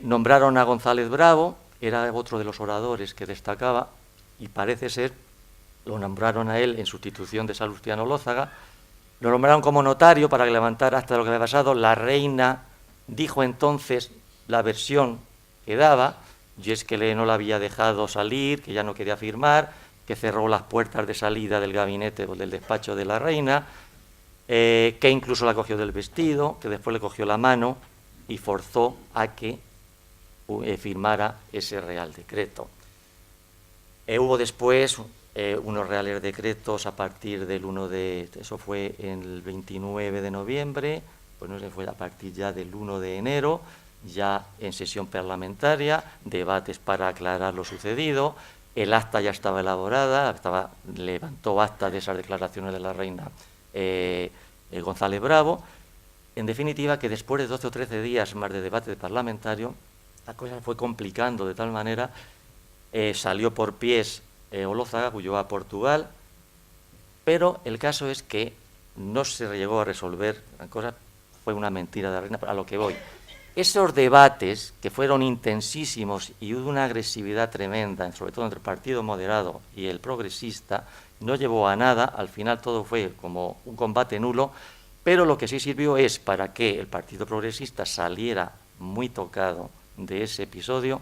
Nombraron a González Bravo, era otro de los oradores que destacaba, y parece ser, lo nombraron a él en sustitución de Salustiano Olózaga, lo nombraron como notario para levantar acta de lo que había pasado. La reina dijo entonces la versión que daba, y es que no la había dejado salir, que ya no quería firmar, que cerró las puertas de salida del gabinete o del despacho de la reina, que incluso la cogió del vestido, que después le cogió la mano y forzó a que firmara ese real decreto. Hubo después unos reales decretos a partir del 1 de... Eso fue el 29 de noviembre, pues no se fue a partir ya del 1 de enero, ya en sesión parlamentaria, debates para aclarar lo sucedido, el acta ya estaba elaborada, levantó acta de esas declaraciones de la reina González Bravo. En definitiva, que después de 12 o 13 días más de debate parlamentario, la cosa fue complicando de tal manera, salió por pies Olózaga, huyó a Portugal, pero el caso es que no se llegó a resolver la cosa, fue una mentira de la reina, a lo que voy. esos debates, que fueron intensísimos y hubo una agresividad tremenda, sobre todo entre el Partido Moderado y el Progresista, no llevó a nada. Al final todo fue como un combate nulo, pero lo que sí sirvió es para que el Partido Progresista saliera muy tocado de ese episodio,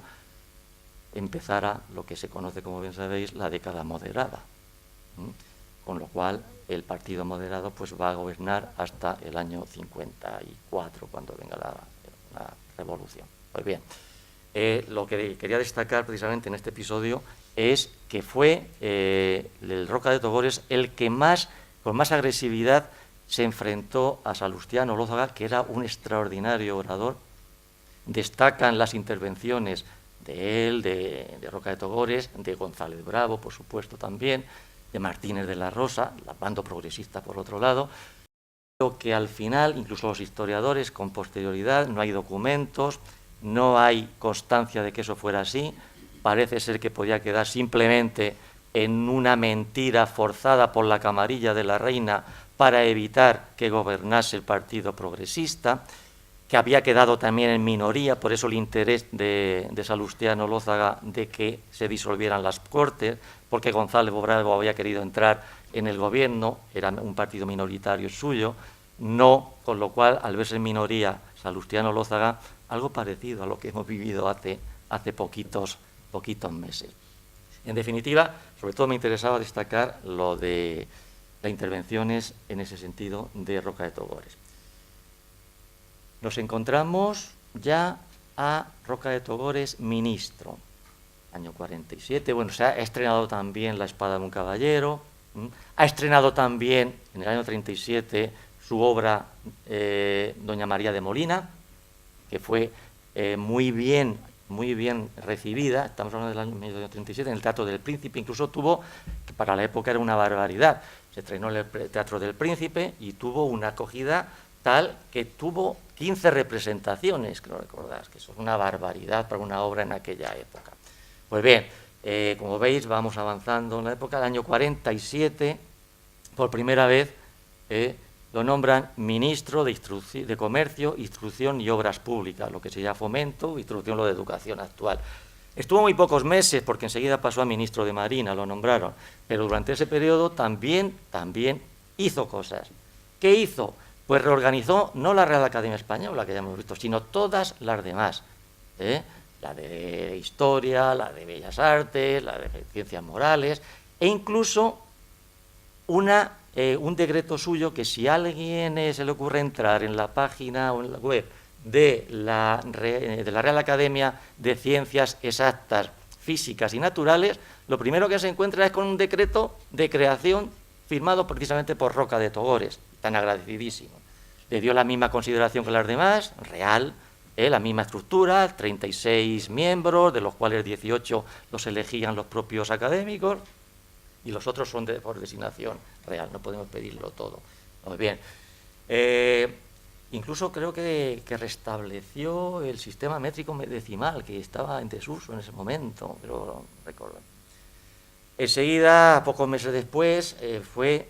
empezara lo que se conoce, como bien sabéis, la década moderada. Con lo cual el Partido Moderado pues va a gobernar hasta el año 54, cuando venga la revolución. Pues bien, lo que quería destacar precisamente en este episodio es que fue el Roca de Togores el que con más agresividad se enfrentó a Salustiano Olózaga, que era un extraordinario orador. Destacan las intervenciones de él, de Roca de Togores, de González Bravo, por supuesto, también, de Martínez de la Rosa, la bando progresista por otro lado, lo que al final, incluso los historiadores con posterioridad, no hay documentos, no hay constancia de que eso fuera así, parece ser que podía quedar simplemente en una mentira forzada por la camarilla de la reina para evitar que gobernase el Partido Progresista, que había quedado también en minoría, por eso el interés de Salustiano Olózaga de que se disolvieran las Cortes, porque González Bravo había querido entrar en el gobierno, era un partido minoritario suyo, no, con lo cual, al verse en minoría Salustiano Olózaga, algo parecido a lo que hemos vivido hace poquitos meses. En definitiva, sobre todo me interesaba destacar lo de las intervenciones en ese sentido de Roca de Togores. Nos encontramos ya a Roca de Togores ministro, año 47, bueno, se ha estrenado también La espada de un caballero, ha estrenado también en el año 37 su obra Doña María de Molina, que fue muy bien recibida. Estamos hablando del año 1937, en el Teatro del Príncipe, incluso tuvo, que para la época era una barbaridad, se estrenó en el Teatro del Príncipe y tuvo una acogida tal que tuvo 15 representaciones, creo recordar, que eso es una barbaridad para una obra en aquella época. Pues bien, como veis, vamos avanzando en la época del año 47, por primera vez lo nombran ministro de Comercio, Instrucción y Obras Públicas, lo que se llama Fomento, Instrucción, lo de Educación actual. Estuvo muy pocos meses, porque enseguida pasó a ministro de Marina, lo nombraron, pero durante ese periodo también hizo cosas. ¿Qué hizo? Pues reorganizó no la Real Academia Española, que ya hemos visto, sino todas las demás, la de Historia, la de Bellas Artes, la de Ciencias Morales, e incluso un decreto suyo que, si a alguien se le ocurre entrar en la página o en la web de la Real Academia de Ciencias Exactas, Físicas y Naturales, lo primero que se encuentra es con un decreto de creación firmado precisamente por Roca de Togores, tan agradecidísimo. Le dio la misma consideración que las demás, real, la misma estructura, 36 miembros, de los cuales 18 los elegían los propios académicos, y los otros son por designación real, no podemos pedirlo todo. Muy bien. Incluso creo que restableció el sistema métrico decimal, que estaba en desuso en ese momento, pero recuerdo. Enseguida, pocos meses después, fue,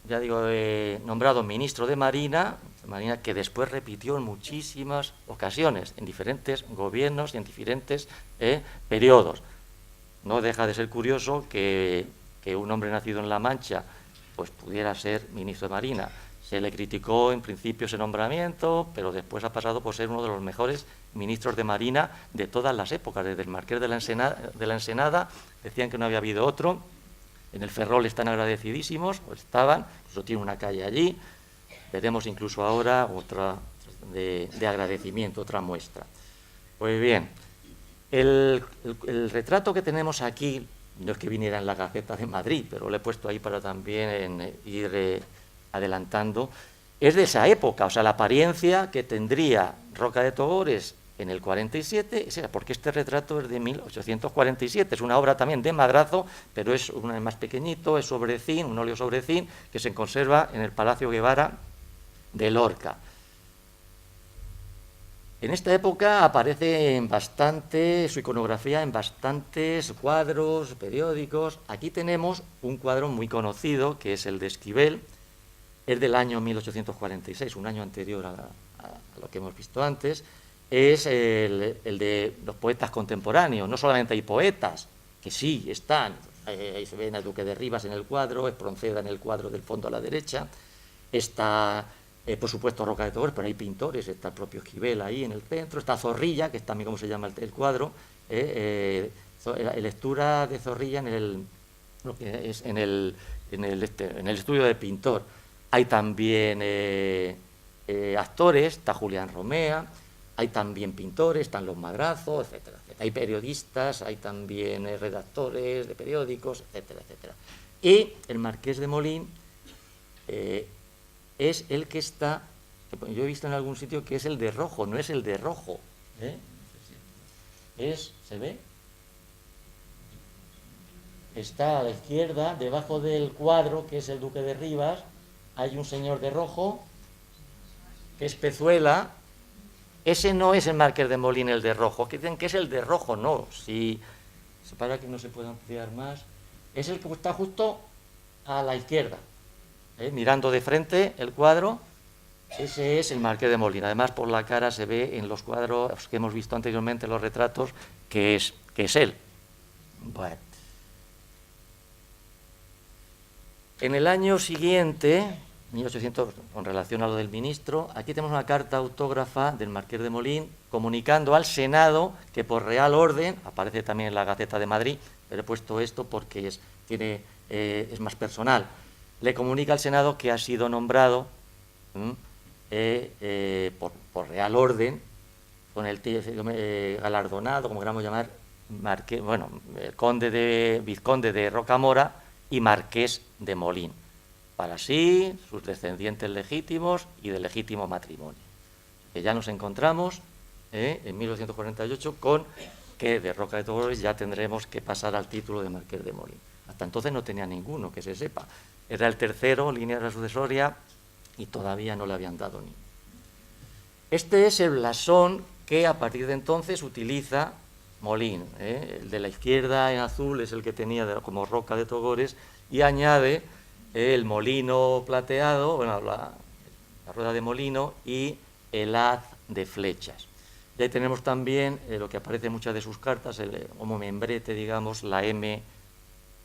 ya digo, nombrado ministro de Marina, que después repitió en muchísimas ocasiones, en diferentes gobiernos y en diferentes periodos. No deja de ser curioso que un hombre nacido en La Mancha pues pudiera ser ministro de Marina. Se le criticó en principio ese nombramiento, pero después ha pasado por ser uno de los mejores ministros de Marina de todas las épocas. Desde el Marqués de la Ensenada, decían que no había habido otro. En el Ferrol están agradecidísimos, o estaban, incluso tiene una calle allí. Veremos incluso ahora otra de agradecimiento, otra muestra. Pues bien, el retrato que tenemos aquí, no es que viniera en la Gaceta de Madrid, pero lo he puesto ahí para también ir adelantando, es de esa época, o sea, la apariencia que tendría Roca de Togores en el 47, porque este retrato es de 1847, es una obra también de Madrazo, pero es más pequeñito, es sobre zinc, un óleo sobre zinc, que se conserva en el Palacio Guevara de Lorca. En esta época aparece su iconografía en bastantes cuadros, periódicos. Aquí tenemos un cuadro muy conocido, que es el de Esquivel, es del año 1846, un año anterior a lo que hemos visto antes, es el de los poetas contemporáneos. No solamente hay poetas, que sí están, ahí se ven a Duque de Rivas en el cuadro, Espronceda en el cuadro del fondo a la derecha, está, por supuesto, Roca de Togores, pero hay pintores, está el propio Esquivel ahí en el centro, está Zorrilla, que es también como se llama el cuadro, la lectura de Zorrilla lo que es en el estudio del pintor. Hay también actores, está Julián Romea, hay también pintores, están los Madrazos, etcétera, etcétera. Hay periodistas, hay también redactores de periódicos, etcétera, etcétera. Y el Marqués de Molín es el que está, yo he visto en algún sitio que es el de rojo, no es el de rojo. ¿Se ve? Está a la izquierda, debajo del cuadro, que es el Duque de Rivas, hay un señor de rojo, que es Pezuela. Ese no es el Marqués de Molín, el de rojo, que dicen que es el de rojo, no, si para que no se pueda ampliar más, es el que está justo a la izquierda, mirando de frente el cuadro, ese es el Marqués de Molín. Además, por la cara se ve en los cuadros que hemos visto anteriormente, los retratos, que es él. Bueno. En el año siguiente, 1800, con relación a lo del ministro, aquí tenemos una carta autógrafa del Marqués de Molín comunicando al Senado que por real orden, aparece también en la Gaceta de Madrid, pero he puesto esto porque es más personal, le comunica al Senado que ha sido nombrado por real orden, con el galardonado, como queramos llamar, vizconde de Rocamora y Marqués de Molín, para sí, sus descendientes legítimos y de legítimo matrimonio. Que ya nos encontramos en 1948 con que de Roca de Togores ya tendremos que pasar al título de Marqués de Molín. Hasta entonces no tenía ninguno, que se sepa. Era el tercero, línea de la sucesoria, y todavía no le habían dado ni. Este es el blasón que a partir de entonces utiliza Molín. El de la izquierda en azul es el que tenía como Roca de Togores y añade el molino plateado, bueno, la rueda de molino y el haz de flechas. Y ahí tenemos también lo que aparece en muchas de sus cartas, como membrete, digamos, la M,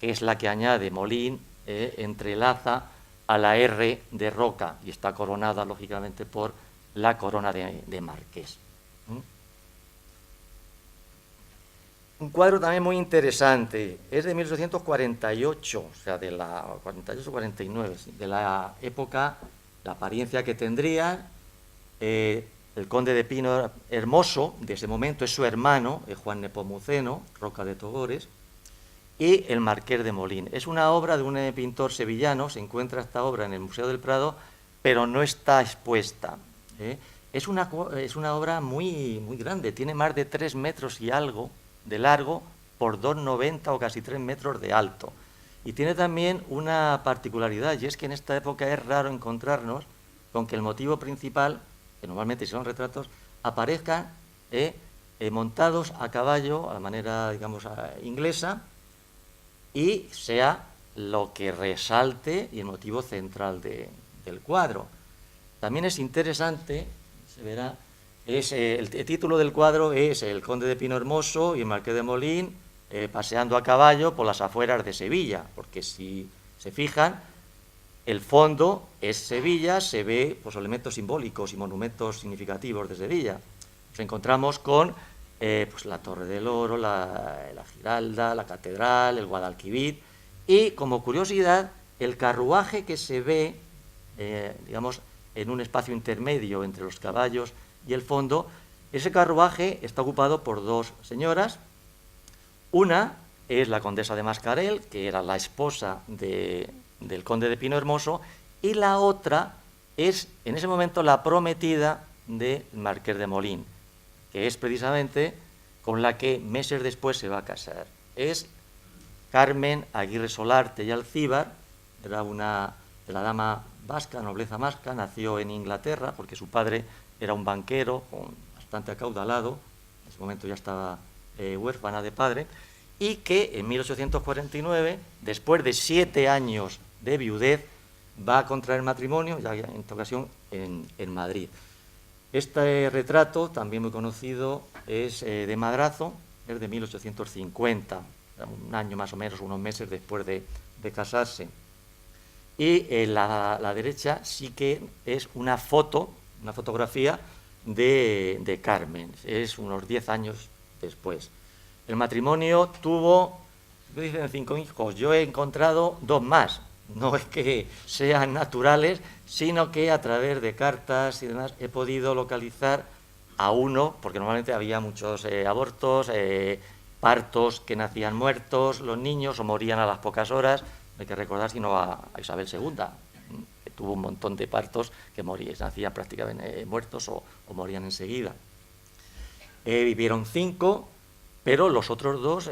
que es la que añade Molín, entrelaza a la R de Roca y está coronada, lógicamente, por la corona de Marqués. Un cuadro también muy interesante, es de 1848, o sea, de la 48-49, de la época, la apariencia que tendría. El conde de Pino Hermoso, de ese momento, es su hermano, Juan Nepomuceno, Roca de Togores, y el Marqués de Molín. Es una obra de un pintor sevillano, se encuentra esta obra en el Museo del Prado, pero no está expuesta. Es una obra muy, muy grande, tiene más de 3 metros y algo de largo por 2,90 o casi 3 metros de alto. Y tiene también una particularidad, y es que en esta época es raro encontrarnos con que el motivo principal, que normalmente son retratos, aparezcan montados a caballo, a la manera, digamos, inglesa, y sea lo que resalte y el motivo central del cuadro. También es interesante, se verá, el título del cuadro es El conde de Pino Hermoso y el Marqués de Molín paseando a caballo por las afueras de Sevilla, porque si se fijan, el fondo es Sevilla, se ve pues, elementos simbólicos y monumentos significativos de Sevilla. Nos encontramos con pues, la Torre del Oro, la Giralda, la Catedral, el Guadalquivir, y como curiosidad, el carruaje que se ve, digamos, en un espacio intermedio entre los caballos y el fondo, ese carruaje está ocupado por 2 señoras. Una es la condesa de Mascarell, que era la esposa del conde de Pino Hermoso, y la otra es, en ese momento, la prometida del Marqués de Molín, que es precisamente con la que meses después se va a casar. Es Carmen Aguirre Solarte y Alcíbar, era una de la dama vasca, nobleza vasca, nació en Inglaterra porque su padre era un banquero bastante acaudalado, en ese momento ya estaba huérfana de padre, y que en 1849, después de 7 años de viudez, va a contraer matrimonio, ya en esta ocasión en Madrid. Este retrato, también muy conocido, es de Madrazo, es de 1850, un año más o menos, unos meses después de casarse. Y en la derecha sí que es una fotografía de Carmen, es unos 10 años después. El matrimonio tuvo, dicen 5 hijos, yo he encontrado 2 más, no es que sean naturales, sino que a través de cartas y demás he podido localizar a uno, porque normalmente había muchos abortos, partos que nacían muertos, los niños o morían a las pocas horas. Hay que recordar, sino a Isabel II, que tuvo un montón de partos que morían, nacían prácticamente muertos o morían enseguida. Vivieron 5, pero los otros 2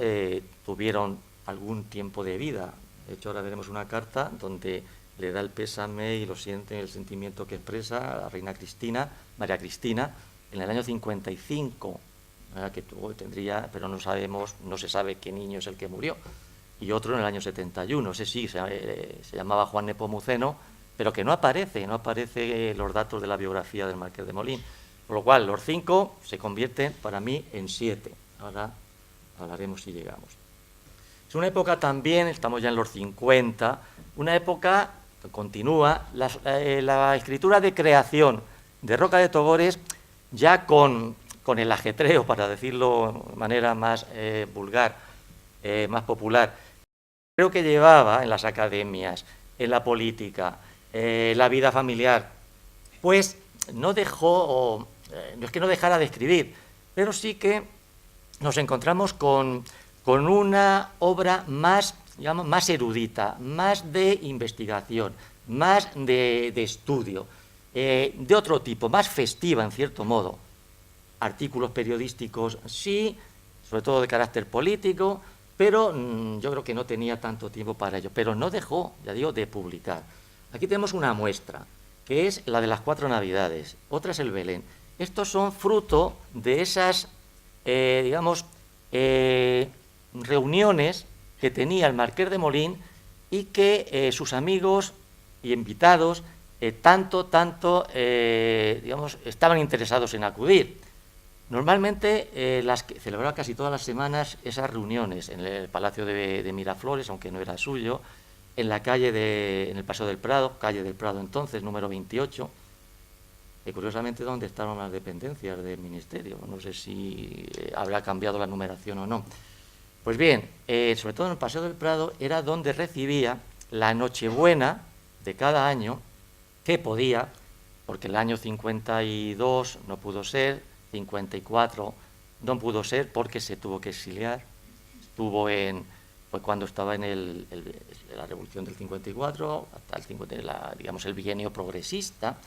tuvieron algún tiempo de vida. De hecho, ahora veremos una carta donde le da el pésame y lo siente, el sentimiento que expresa a la reina Cristina, María Cristina, en el año 55, que tendría, pero no se sabe qué niño es el que murió, y otro en el año 71, ese sí, se llamaba Juan Nepomuceno, pero que no aparece los datos de la biografía del Marqués de Molín, por lo cual los 5 se convierten para mí en 7, ahora hablaremos si llegamos. Es una época también, estamos ya en los 50, una época que continúa, la escritura de creación de Roca de Togores, ya con el ajetreo, para decirlo de manera más vulgar, más popular, creo que llevaba en las academias, en la política, la vida familiar, pues no dejó, no es que no dejara de escribir, pero sí que nos encontramos con una obra más, digamos, más erudita, más de investigación, más de estudio, de otro tipo, más festiva en cierto modo. Artículos periodísticos sí, sobre todo de carácter político, pero yo creo que no tenía tanto tiempo para ello. Pero no dejó, ya digo, de publicar. Aquí tenemos una muestra, que es la de las 4 Navidades, otra es el Belén. Estos son fruto de esas, reuniones que tenía el Marqués de Molín y que sus amigos y invitados estaban interesados en acudir. Normalmente las celebraba casi todas las semanas esas reuniones en el Palacio de Miraflores, aunque no era suyo, en la en el Paseo del Prado, calle del Prado entonces, número 28, y curiosamente donde estaban las dependencias del Ministerio. No sé si habrá cambiado la numeración o no. Pues bien, sobre todo en el Paseo del Prado era donde recibía la Nochebuena de cada año, que podía, porque el año 52 no pudo ser, 54 no pudo ser porque se tuvo que exiliar, fue cuando estaba en la Revolución del 54, hasta el bienio progresista,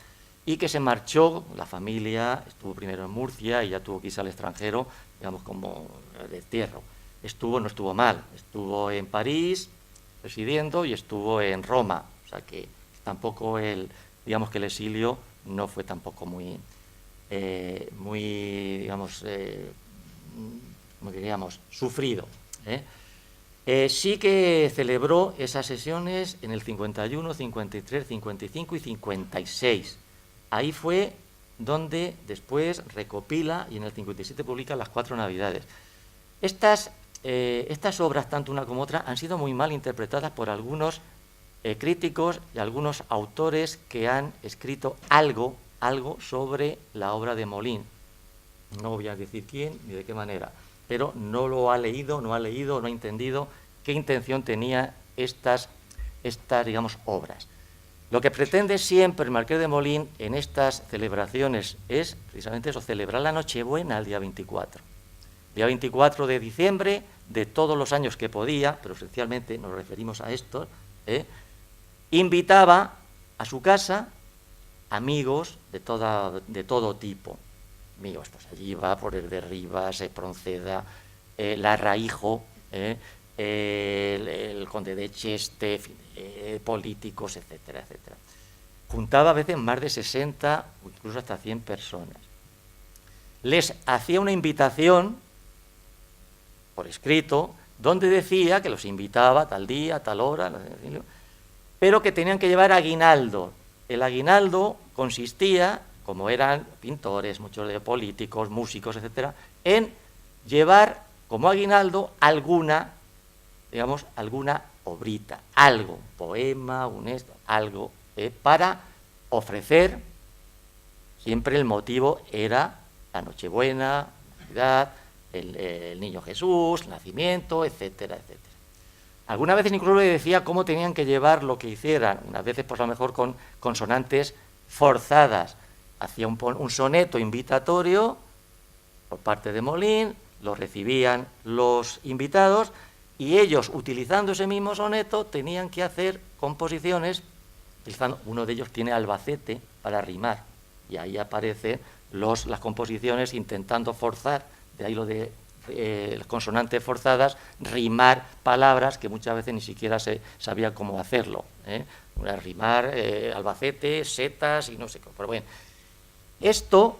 y que se marchó, la familia estuvo primero en Murcia y ya tuvo que irse al extranjero, digamos, como destierro. No estuvo mal, estuvo en París residiendo y estuvo en Roma, o sea que tampoco digamos que el exilio no fue tampoco muy como diríamos, sufrido. Sí que celebró esas sesiones en el 51, 53, 55 y 56. Ahí fue donde después recopila y en el 57 publica las 4 Navidades. Estas obras, tanto una como otra, han sido muy mal interpretadas por algunos críticos y algunos autores que han escrito algo sobre la obra de Molín. No voy a decir quién ni de qué manera, pero no lo ha leído, no ha entendido qué intención tenía estas digamos, obras. Lo que pretende siempre el Marqués de Molín en estas celebraciones es precisamente eso, celebrar la Nochebuena el día 24. Día 24 de diciembre, de todos los años que podía, pero esencialmente nos referimos a esto, invitaba a su casa amigos de todo tipo. Amigos, pues allí va por el de Rivas, Espronceda, Larraijo, el conde de Cheste, políticos, etcétera, etcétera. Juntaba a veces más de 60 o incluso hasta 100 personas. Les hacía una invitación por escrito donde decía que los invitaba tal día, tal hora, pero que tenían que llevar aguinaldo. El aguinaldo consistía, como eran pintores, muchos de políticos, músicos, etcétera, en llevar como aguinaldo alguna, digamos, alguna obrita, algo, un poema, algo, para ofrecer. Siempre el motivo era la Nochebuena, la Navidad, el Niño Jesús, el nacimiento, etcétera, etcétera. Algunas veces incluso le decía cómo tenían que llevar lo que hicieran, unas veces pues a lo mejor con consonantes forzadas. Hacía un soneto invitatorio por parte de Molín, lo recibían los invitados y ellos, utilizando ese mismo soneto, tenían que hacer composiciones, uno de ellos tiene Albacete para rimar, y ahí aparecen las composiciones intentando forzar, de ahí lo de consonantes forzadas, rimar palabras que muchas veces ni siquiera se sabía cómo hacerlo, rimar Albacete, setas y no sé cómo. Pero bueno, esto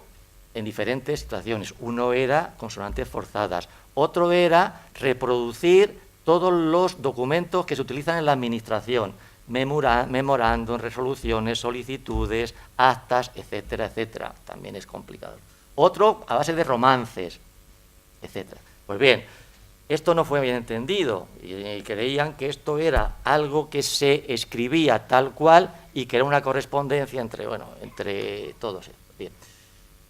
en diferentes situaciones. Uno era consonantes forzadas, otro era reproducir todos los documentos que se utilizan en la administración, memorándum, resoluciones, solicitudes, actas, etcétera, etcétera. También es complicado. Otro a base de romances, etcétera. Pues bien, esto no fue bien entendido y creían que esto era algo que se escribía tal cual y que era una correspondencia entre todos. Bien.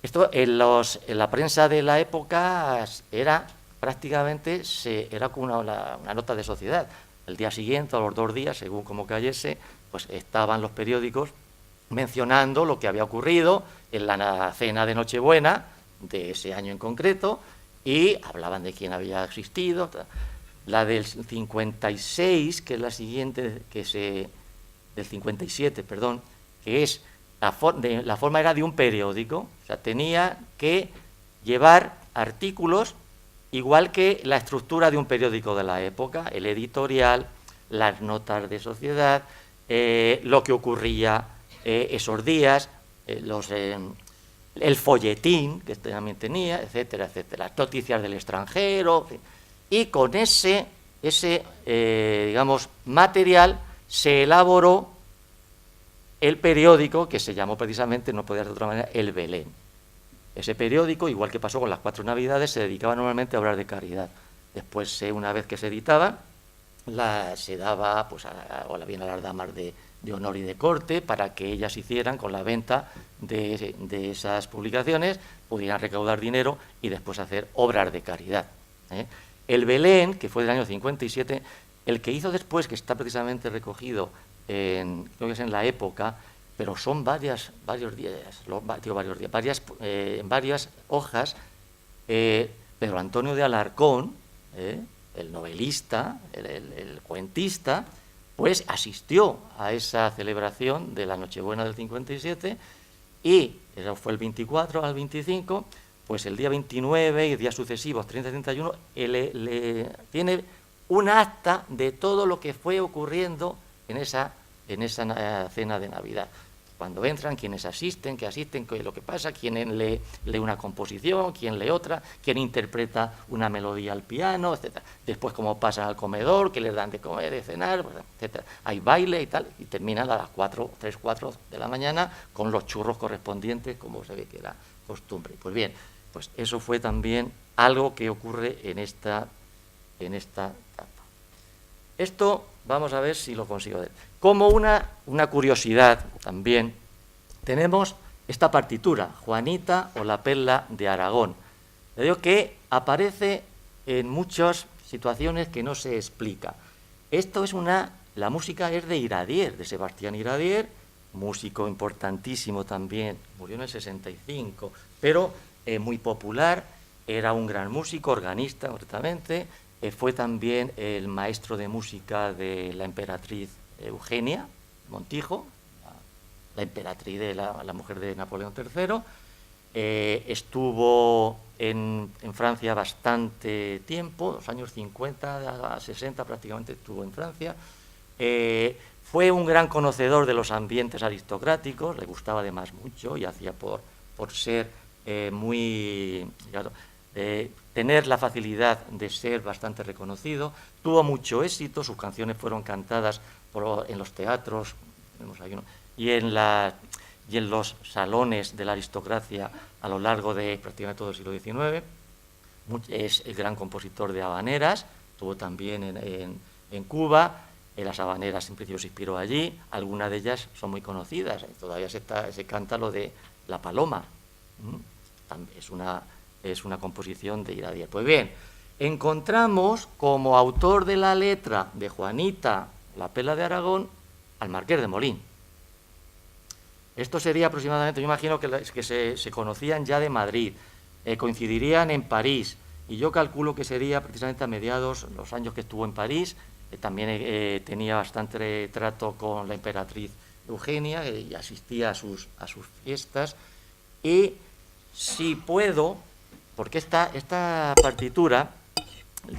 Esto en la prensa de la época era prácticamente era como una nota de sociedad. El día siguiente, a los 2 días, según como cayese, pues estaban los periódicos mencionando lo que había ocurrido en la cena de Nochebuena de ese año en concreto y hablaban de quién había existido. La del 56, que es la siguiente, del 57, perdón, que es la forma era de un periódico, o sea, tenía que llevar artículos igual que la estructura de un periódico de la época, el editorial, las notas de sociedad, lo que ocurría esos días, el folletín que también tenía, etcétera, etcétera, las noticias del extranjero, y con ese digamos, material se elaboró el periódico que se llamó precisamente, no podía ser de otra manera, El Belén. Ese periódico, igual que pasó con las 4 Navidades, se dedicaba normalmente a obras de caridad. Después, una vez que se editaba, se daba pues, a las damas de honor y de corte para que ellas hicieran con la venta de esas publicaciones, pudieran recaudar dinero y después hacer obras de caridad. El Belén, que fue del año 57, el que hizo después, que está precisamente recogido creo que es en la época, pero son varios días, varias hojas. Pedro Antonio de Alarcón, el novelista, el cuentista, pues asistió a esa celebración de la Nochebuena del 57 y eso fue el 24 al 25, pues el día 29 y días sucesivos, 30 y 31, tiene un acta de todo lo que fue ocurriendo en esa cena de Navidad. Cuando entran, quienes asisten, qué es lo que pasa, quién lee una composición, quién lee otra, quién interpreta una melodía al piano, etcétera. Después cómo pasan al comedor, qué les dan de comer, de cenar, etcétera. Hay baile y tal, y terminan a las 4 de la mañana con los churros correspondientes, como se ve que era costumbre. Pues bien, pues eso fue también algo que ocurre en esta etapa. Esto vamos a ver si lo consigo ver. Como una curiosidad también, tenemos esta partitura, Juanita o la Perla de Aragón. Le digo que aparece en muchas situaciones que no se explica. Esto es la música es de Iradier, de Sebastián Iradier, músico importantísimo también, murió en el 65, pero muy popular, era un gran músico, organista, correctamente. Fue también el maestro de música de la emperatriz Eugenia Montijo, la emperatriz de la mujer de Napoleón III. Estuvo en Francia bastante tiempo, los años 50 a 60 prácticamente estuvo en Francia. Fue un gran conocedor de los ambientes aristocráticos, le gustaba además mucho y hacía por ser tener la facilidad de ser bastante reconocido. Tuvo mucho éxito, sus canciones fueron cantadas en los teatros, y y en los salones de la aristocracia a lo largo de prácticamente todo el siglo XIX. Es el gran compositor de habaneras, estuvo también en Cuba. Las habaneras en principio se inspiró allí, algunas de ellas son muy conocidas, todavía se canta lo de La Paloma, es una composición de Iradier. Pues bien, encontramos como autor de la letra de Juanita, la Perla de Aragón, al Marqués de Molín. Esto sería aproximadamente, yo imagino que se conocían ya de Madrid, coincidirían en París, y yo calculo que sería precisamente a mediados, los años que estuvo en París. También tenía bastante trato con la emperatriz Eugenia y asistía a sus fiestas. Y si puedo, porque esta partitura,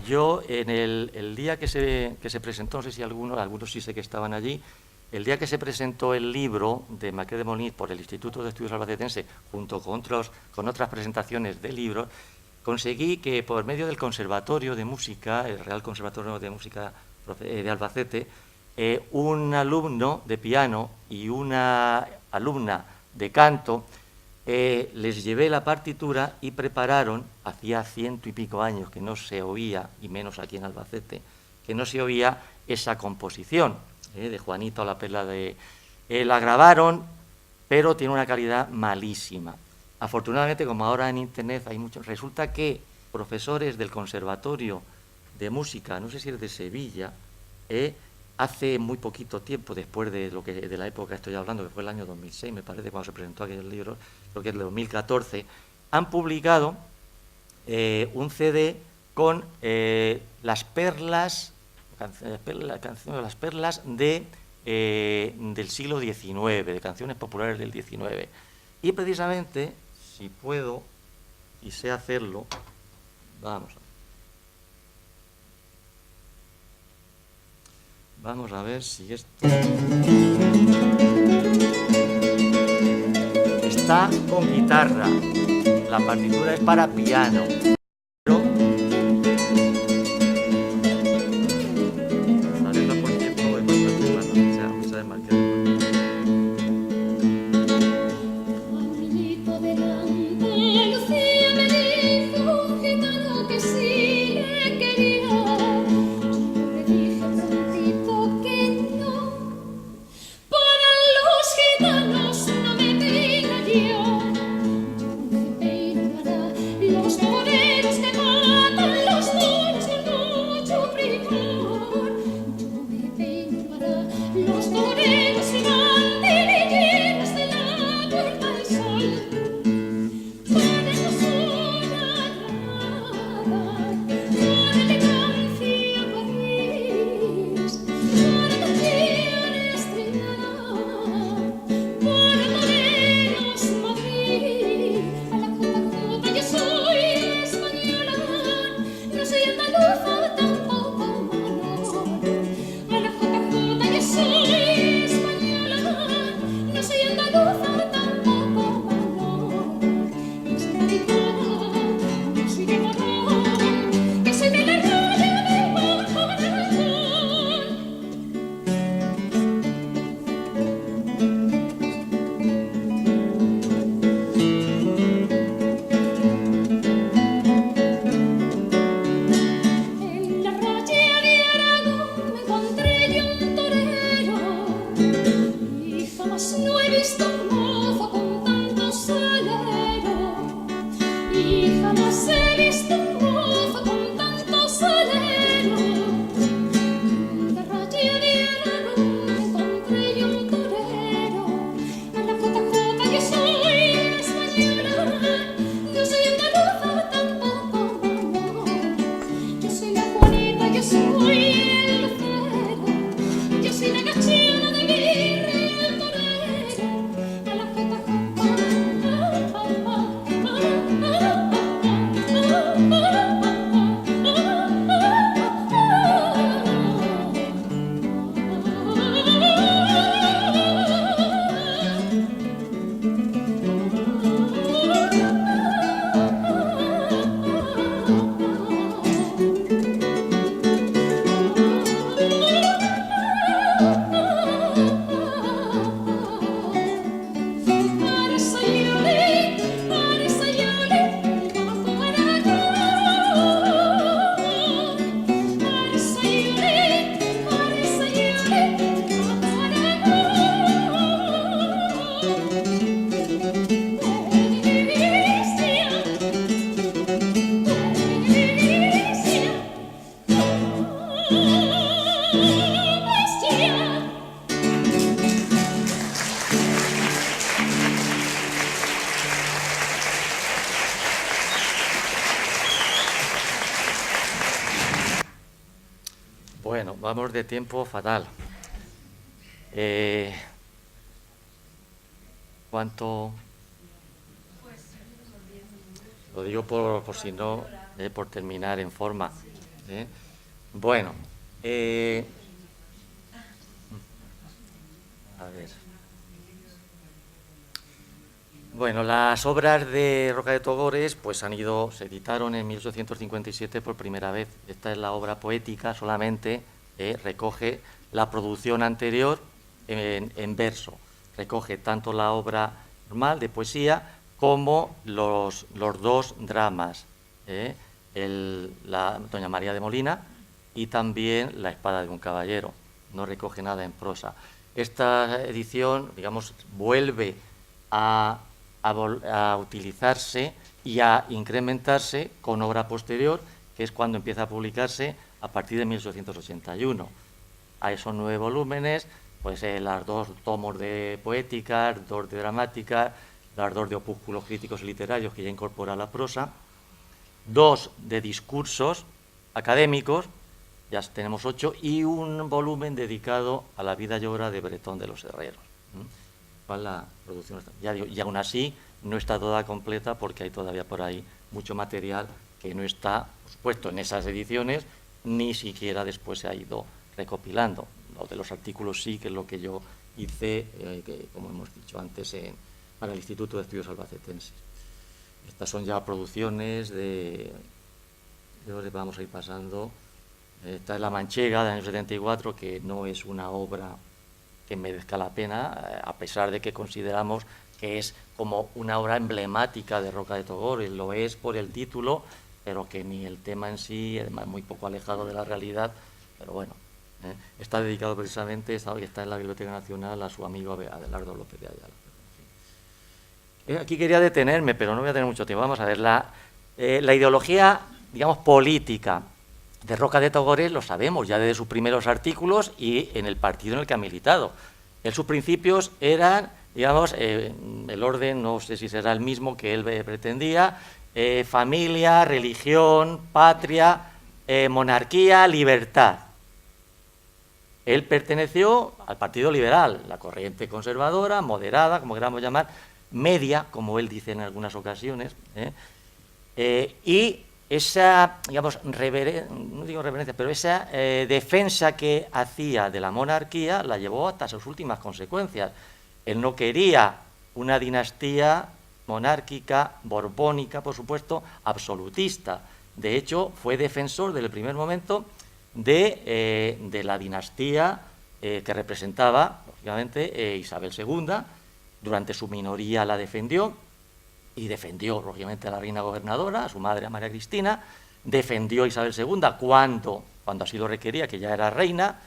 yo en el día que se presentó, no sé si algunos sí sé que estaban allí, el día que se presentó el libro de Marqués de Molín por el Instituto de Estudios Albacetense, junto con otras presentaciones de libros, conseguí que por medio del Conservatorio de Música, el Real Conservatorio de Música de Albacete, un alumno de piano y una alumna de canto, les llevé la partitura y prepararon, hacía 100 y pico años que no se oía, y menos aquí en Albacete, que no se oía esa composición de Juanita o la Perla de... la grabaron, pero tiene una calidad malísima. Afortunadamente, como ahora en Internet hay muchos, resulta que profesores del Conservatorio de Música, no sé si es de Sevilla, hace muy poquito tiempo, después de la época que estoy hablando, que fue el año 2006, me parece, cuando se presentó aquel libro, creo que es el 2014, han publicado un CD con las perlas, las perlas del siglo XIX, de canciones populares del XIX. Y precisamente, si puedo y sé hacerlo, vamos a ver si esto está con guitarra. La partitura es para piano. Oh, vamos de tiempo fatal. ¿Cuánto? Lo digo por si no, por terminar en forma. Bueno, a ver. Bueno, las obras de Roca de Togores pues se editaron en 1857 por primera vez. Esta es la obra poética, solamente recoge la producción anterior en verso. Recoge tanto la obra normal de poesía como los dos dramas, la Doña María de Molina y también La espada de un caballero. No recoge nada en prosa. Esta edición, digamos, vuelve a utilizarse y a incrementarse con obra posterior, que es cuando empieza a publicarse a partir de 1881. A esos 9 volúmenes, pues las 2 tomos de poética, 2 de dramática, las 2 de opúsculos críticos y literarios que ya incorpora la prosa, 2 de discursos académicos, ya tenemos 8, y un volumen dedicado a la vida y obra de Bretón de los Herreros. La producción y aún así no está toda completa porque hay todavía por ahí mucho material que no está, por supuesto, en esas ediciones, ni siquiera después se ha ido recopilando. Lo de los artículos sí, que es lo que yo hice, como hemos dicho antes, para el Instituto de Estudios Albacetenses. Estas son ya producciones vamos a ir pasando. Esta es La Manchega, del año 74, que no es una obra que merezca la pena, a pesar de que consideramos que es como una obra emblemática de Roca de Togores. Lo es por el título, pero que ni el tema en sí, además muy poco alejado de la realidad, pero bueno, está dedicado precisamente, está en la Biblioteca Nacional, a su amigo Abelardo López de Ayala. Aquí quería detenerme, pero no voy a tener mucho tiempo. Vamos a ver, la ideología, digamos, política de Roca de Togores lo sabemos ya desde sus primeros artículos y en el partido en el que ha militado. Sus principios eran, digamos, el orden, no sé si será el mismo que él pretendía, familia, religión, patria, monarquía, libertad. Él perteneció al Partido Liberal, la corriente conservadora, moderada, como queramos llamar, media, como él dice en algunas ocasiones, y esa, digamos, no digo reverencia, pero esa defensa que hacía de la monarquía la llevó hasta sus últimas consecuencias. Él no quería una dinastía monárquica, borbónica, por supuesto, absolutista. De hecho, fue defensor desde el primer momento de la dinastía que representaba, lógicamente, Isabel II. Durante su minoría la defendió, y defendió, lógicamente, a la reina gobernadora, a su madre, a María Cristina, defendió a Isabel II cuando así lo requería, que ya era reina,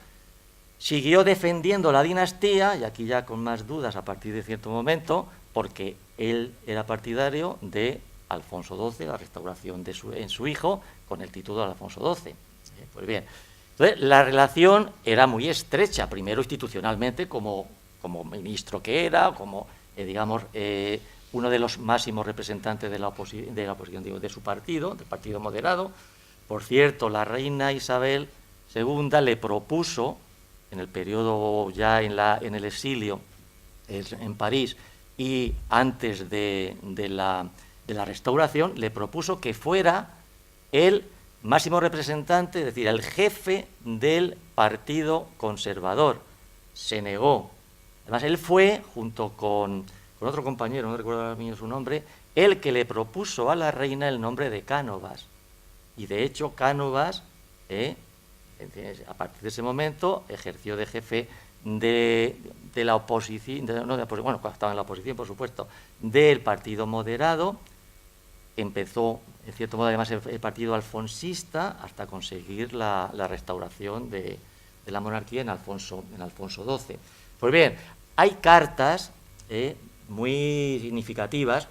siguió defendiendo la dinastía, y aquí ya con más dudas a partir de cierto momento, porque él era partidario de Alfonso XII, la restauración en su hijo, con el título de Alfonso XII. Pues bien, entonces la relación era muy estrecha, primero institucionalmente, como ministro que era, como, digamos, uno de los máximos representantes de la oposición, digo, de su partido, del Partido Moderado. Por cierto, la reina Isabel II le propuso, en el periodo ya en el exilio en París y antes de la restauración, le propuso que fuera el máximo representante, es decir, el jefe del Partido Conservador. Se negó. Además, él fue, junto con otro compañero, no recuerdo ahora mismo su nombre, el que le propuso a la reina el nombre de Cánovas. Y de hecho, Cánovas, a partir de ese momento, ejerció de jefe de la oposición, bueno, cuando estaba en la oposición, por supuesto, del Partido Moderado. Empezó, en cierto modo, además, el partido alfonsista hasta conseguir la restauración de la monarquía en Alfonso XII. Pues bien, hay cartas muy significativas,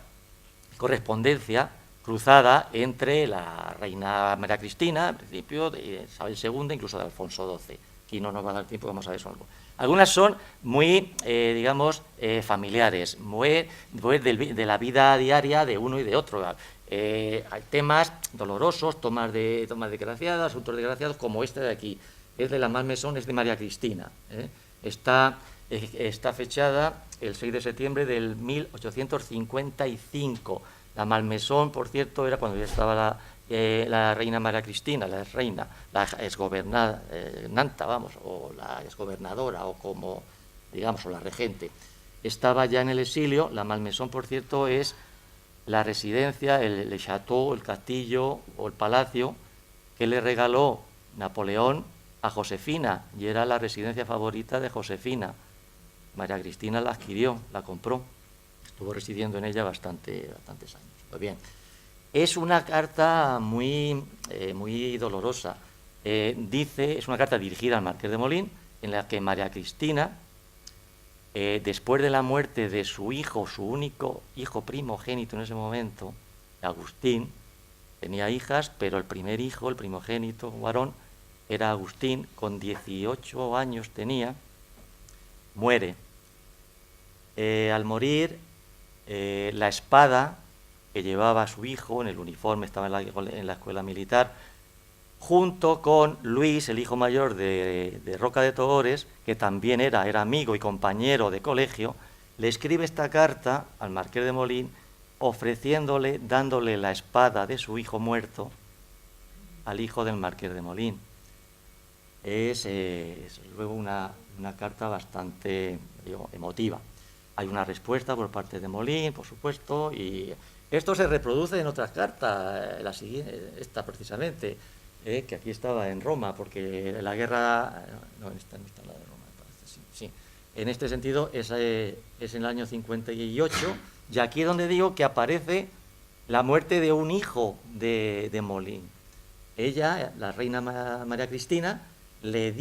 correspondencia cruzada entre la reina María Cristina, al principio, de Isabel II, incluso de Alfonso XII. Aquí no nos va a dar tiempo, vamos a ver eso algo. Algunas son muy, digamos, familiares, muy de la vida diaria de uno y de otro. Hay temas dolorosos, tomas desgraciadas, asuntos desgraciados, como este de aquí. es de la Malmaison, es de María Cristina. Está fechada el 6 de septiembre del 1855. La Malmaison, por cierto, era cuando ya estaba la reina María Cristina, la reina, la exgobernanta, o la exgobernadora, o como, digamos, o la regente. Estaba ya en el exilio. La Malmaison, por cierto, es la residencia, el château, el castillo o el palacio que le regaló Napoleón a Josefina, y era la residencia favorita de Josefina. María Cristina la adquirió, la compró, estuvo residiendo en ella bastantes años. Pues bien, es una carta muy dolorosa. Es una carta dirigida al Marqués de Molín, en la que María Cristina, después de la muerte de su hijo, su único hijo primogénito en ese momento, Agustín, tenía hijas, pero el primer hijo, el primogénito varón, era Agustín, con 18 años tenía, muere. Al morir, la espada que llevaba a su hijo, en el uniforme, estaba en la escuela militar, junto con Luis, el hijo mayor de Roca de Togores, que también era amigo y compañero de colegio, le escribe esta carta al Marqués de Molín, dándole la espada de su hijo muerto al hijo del Marqués de Molín. Es luego una carta bastante emotiva. Hay una respuesta por parte de Molín, por supuesto, y esto se reproduce en otras cartas, la siguiente, esta precisamente, que aquí estaba en Roma, porque la guerra... No, esta no está la de Roma, me parece, sí. En este sentido, es en el año 58, y aquí es donde digo que aparece la muerte de un hijo de Molín. Ella, la reina María Cristina, le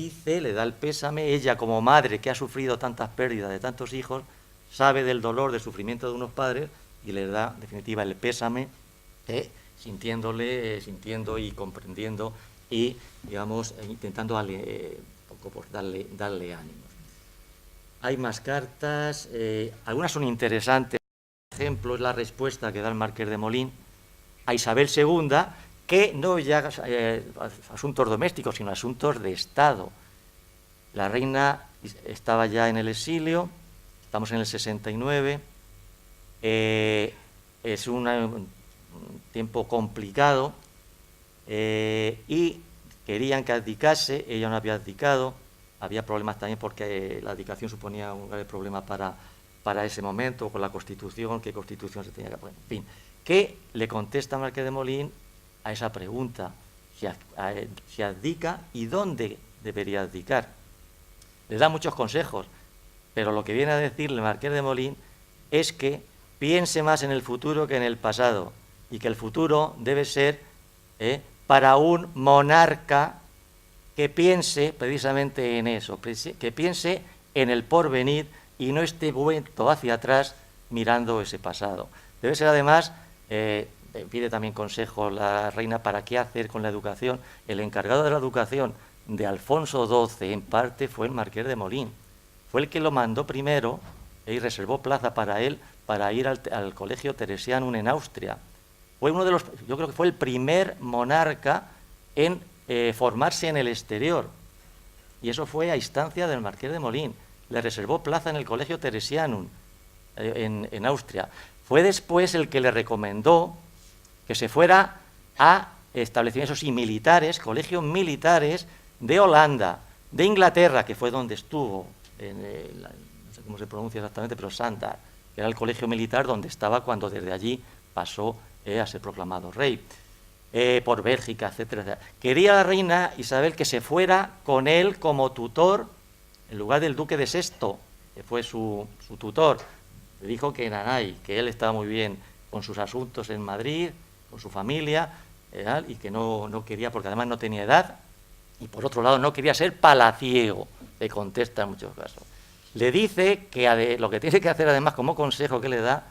da el pésame. Ella, como madre que ha sufrido tantas pérdidas de tantos hijos, sabe del dolor, del sufrimiento de unos padres, y le da, en definitiva, el pésame, sintiendo y comprendiendo y, digamos, intentando darle ánimos. Hay más cartas, algunas son interesantes. Por ejemplo, es la respuesta que da el Marqués de Molín a Isabel II, que no ya asuntos domésticos, sino asuntos de Estado. La reina estaba ya en el exilio, estamos en el 69, es un tiempo complicado, y querían que abdicase. Ella no había abdicado, había problemas también porque la abdicación suponía un grave problema para ese momento, con la Constitución, qué Constitución se tenía que poner, en fin. ¿Qué le contesta Marqués de Molín a esa pregunta? Si abdica y dónde debería abdicar. Le da muchos consejos, pero lo que viene a decirle Marqués de Molín es que piense más en el futuro que en el pasado, y que el futuro debe ser para un monarca que piense precisamente en eso, que piense en el porvenir y no esté vuelto hacia atrás mirando ese pasado. Debe ser además, pide también consejo la reina para qué hacer con la educación. El encargado de la educación de Alfonso XII, en parte, fue el Marqués de Molín. Fue el que lo mandó primero y reservó plaza para él para ir al Colegio Teresianum en Austria. Fue yo creo que fue el primer monarca en formarse en el exterior, y eso fue a instancia del Marqués de Molín. Le reservó plaza en el Colegio Teresianum en Austria. Fue después el que le recomendó que se fuera a establecimientos militares, colegios militares de Holanda, de Inglaterra, que fue donde estuvo, no sé cómo se pronuncia exactamente, pero Sandar, que era el colegio militar donde estaba cuando desde allí pasó a ser proclamado rey, por Bélgica, etcétera. Quería la reina Isabel que se fuera con él como tutor, en lugar del duque de Sexto, que fue su tutor. Le dijo que que él estaba muy bien con sus asuntos en Madrid, con su familia, y que no quería, porque además no tenía edad, y por otro lado no quería ser palaciego, le contesta en muchos casos. Le dice que lo que tiene que hacer además como consejo que le da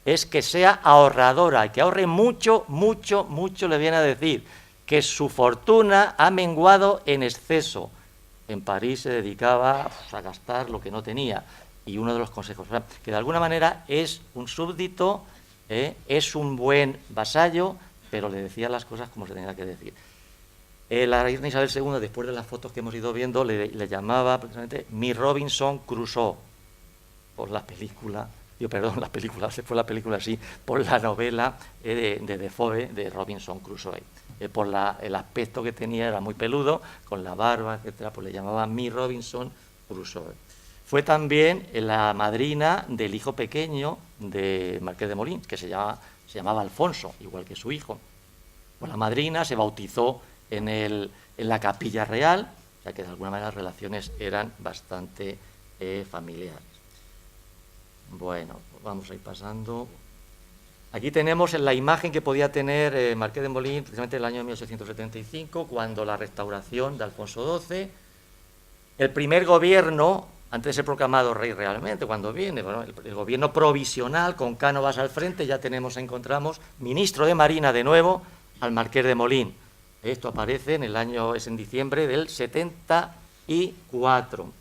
es que sea ahorradora, y que ahorre mucho, mucho, mucho, le viene a decir, que su fortuna ha menguado en exceso. En París se dedicaba a gastar lo que no tenía, y uno de los consejos, que de alguna manera es un súbdito, es un buen vasallo, pero le decía las cosas como se tenía que decir. La reina Isabel II, después de las fotos que hemos ido viendo, le llamaba precisamente Mi Robinson Crusoe, por la película, fue la película así, por la novela de Defoe, de Robinson Crusoe. Por el aspecto que tenía, era muy peludo, con la barba, etcétera, pues le llamaba Mi Robinson Crusoe. Fue también la madrina del hijo pequeño de Marqués de Molín, que se llamaba Alfonso, igual que su hijo. Pues la madrina se bautizó en la capilla real, o sea que de alguna manera las relaciones eran bastante familiares. Bueno, vamos a ir pasando. Aquí tenemos la imagen que podía tener Marqués de Molín, precisamente en el año 1875, cuando la restauración de Alfonso XII, el primer gobierno, antes de ser proclamado rey realmente, cuando viene, bueno, el gobierno provisional, con Cánovas al frente, ya encontramos ministro de Marina de nuevo, al Marqués de Molín. Esto aparece es en diciembre del 74,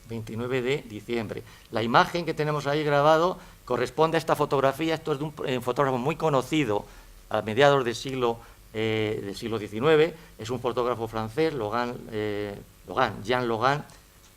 29 de diciembre. La imagen que tenemos ahí grabado corresponde a esta fotografía. Esto es de un fotógrafo muy conocido a mediados del siglo XIX. Es un fotógrafo francés, Jean Logan,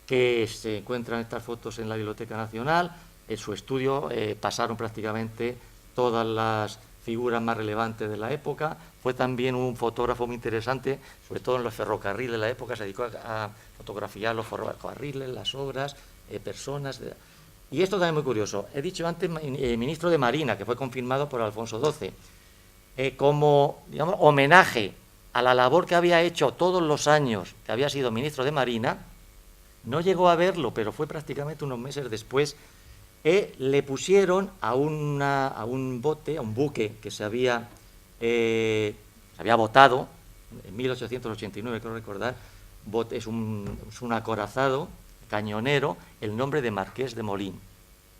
que se encuentran estas fotos en la Biblioteca Nacional. En su estudio pasaron prácticamente todas las figuras más relevantes de la época. Fue también un fotógrafo muy interesante, sobre todo en los ferrocarriles de la época. Se dedicó a fotografiar los ferrocarriles, las obras, personas. Y esto también es muy curioso. He dicho antes ministro de Marina, que fue confirmado por Alfonso XII, como, digamos, homenaje a la labor que había hecho todos los años que había sido ministro de Marina. No llegó a verlo, pero fue prácticamente unos meses después. Le pusieron a un buque que se había botado en 1889, creo recordar. Es un acorazado cañonero, el nombre de Marqués de Molín.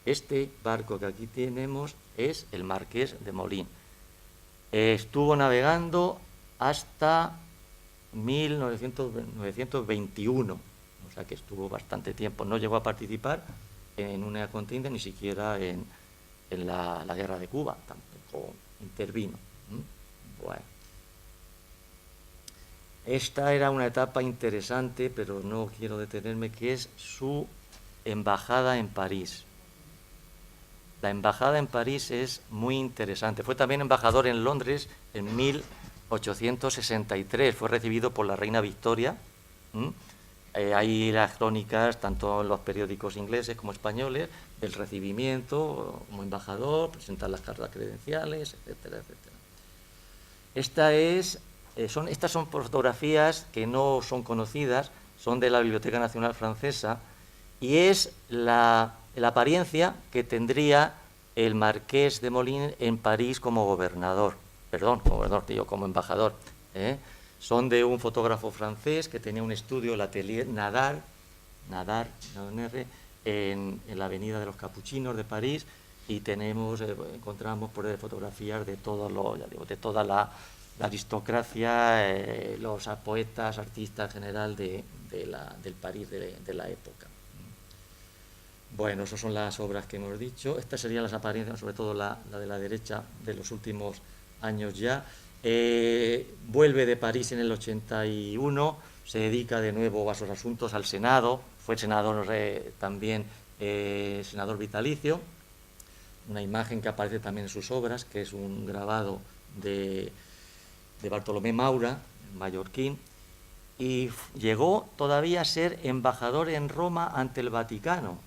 Este barco que aquí tenemos es el Marqués de Molín. Estuvo navegando hasta 1921, o sea que estuvo bastante tiempo. No llegó a participar en una contienda, ni siquiera en la guerra de Cuba, tampoco intervino. Bueno. Esta era una etapa interesante, pero no quiero detenerme, que es su embajada en París. La embajada en París es muy interesante. Fue también embajador en Londres en 1863. Fue recibido por la reina Victoria. Hay las crónicas, tanto en los periódicos ingleses como españoles, del recibimiento como embajador, presentar las cartas credenciales, etcétera, etcétera. Estas son fotografías que no son conocidas, son de la Biblioteca Nacional Francesa, y es la apariencia que tendría el Marqués de Molín en París como como embajador. Son de un fotógrafo francés que tenía un estudio, el Atelier Nadar, en la Avenida de los Capuchinos de París, y encontramos fotografías de toda la aristocracia, los poetas, artistas en general del París de la época. Bueno, esas son las obras que hemos dicho. Estas serían las apariencias, sobre todo la de la derecha, de los últimos años ya. Vuelve de París en el 81, se dedica de nuevo a sus asuntos, al Senado, fue senador también, senador vitalicio. Una imagen que aparece también en sus obras, que es un grabado de Bartolomé Maura, mallorquín, y llegó todavía a ser embajador en Roma ante el Vaticano.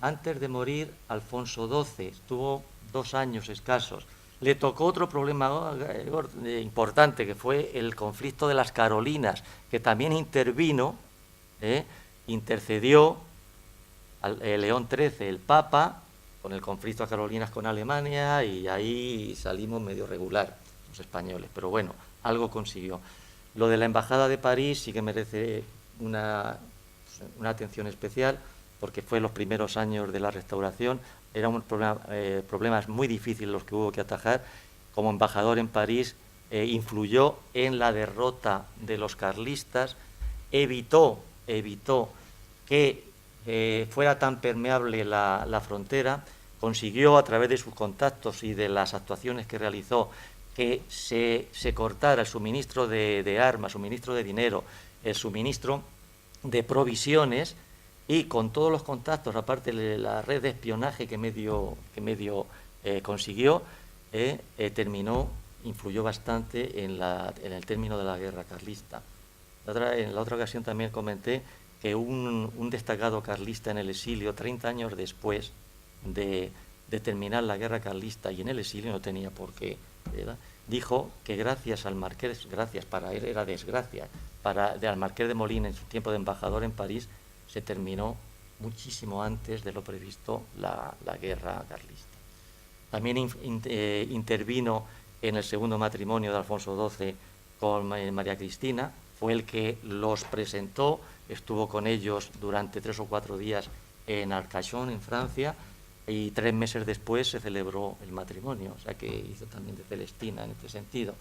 Antes de morir Alfonso XII, estuvo 2 años escasos. Le tocó otro problema importante, que fue el conflicto de las Carolinas, que también intercedió León XIII, el Papa, con el conflicto de Carolinas con Alemania, y ahí salimos medio regular los españoles, pero bueno, algo consiguió. Lo de la Embajada de París sí que merece una atención especial, porque fue en los primeros años de la restauración. Eran problemas muy difíciles los que hubo que atajar. Como embajador en París influyó en la derrota de los carlistas, evitó que fuera tan permeable la frontera, consiguió a través de sus contactos y de las actuaciones que realizó que se cortara el suministro de armas, suministro de dinero, el suministro de provisiones, y con todos los contactos, aparte de la red de espionaje que medio consiguió, influyó bastante en el término de la guerra carlista. En la otra ocasión también comenté que un destacado carlista en el exilio, 30 años después de terminar la guerra carlista y en el exilio, no tenía por qué, ¿verdad?, dijo que gracias al marqués, para él era desgracia, al marqués de Molín en su tiempo de embajador en París, se terminó muchísimo antes de lo previsto la guerra carlista. También intervino en el segundo matrimonio de Alfonso XII con María Cristina, fue el que los presentó, estuvo con ellos durante 3 o 4 días en Arcachon, en Francia, y 3 meses después se celebró el matrimonio, o sea que hizo también de Celestina en este sentido.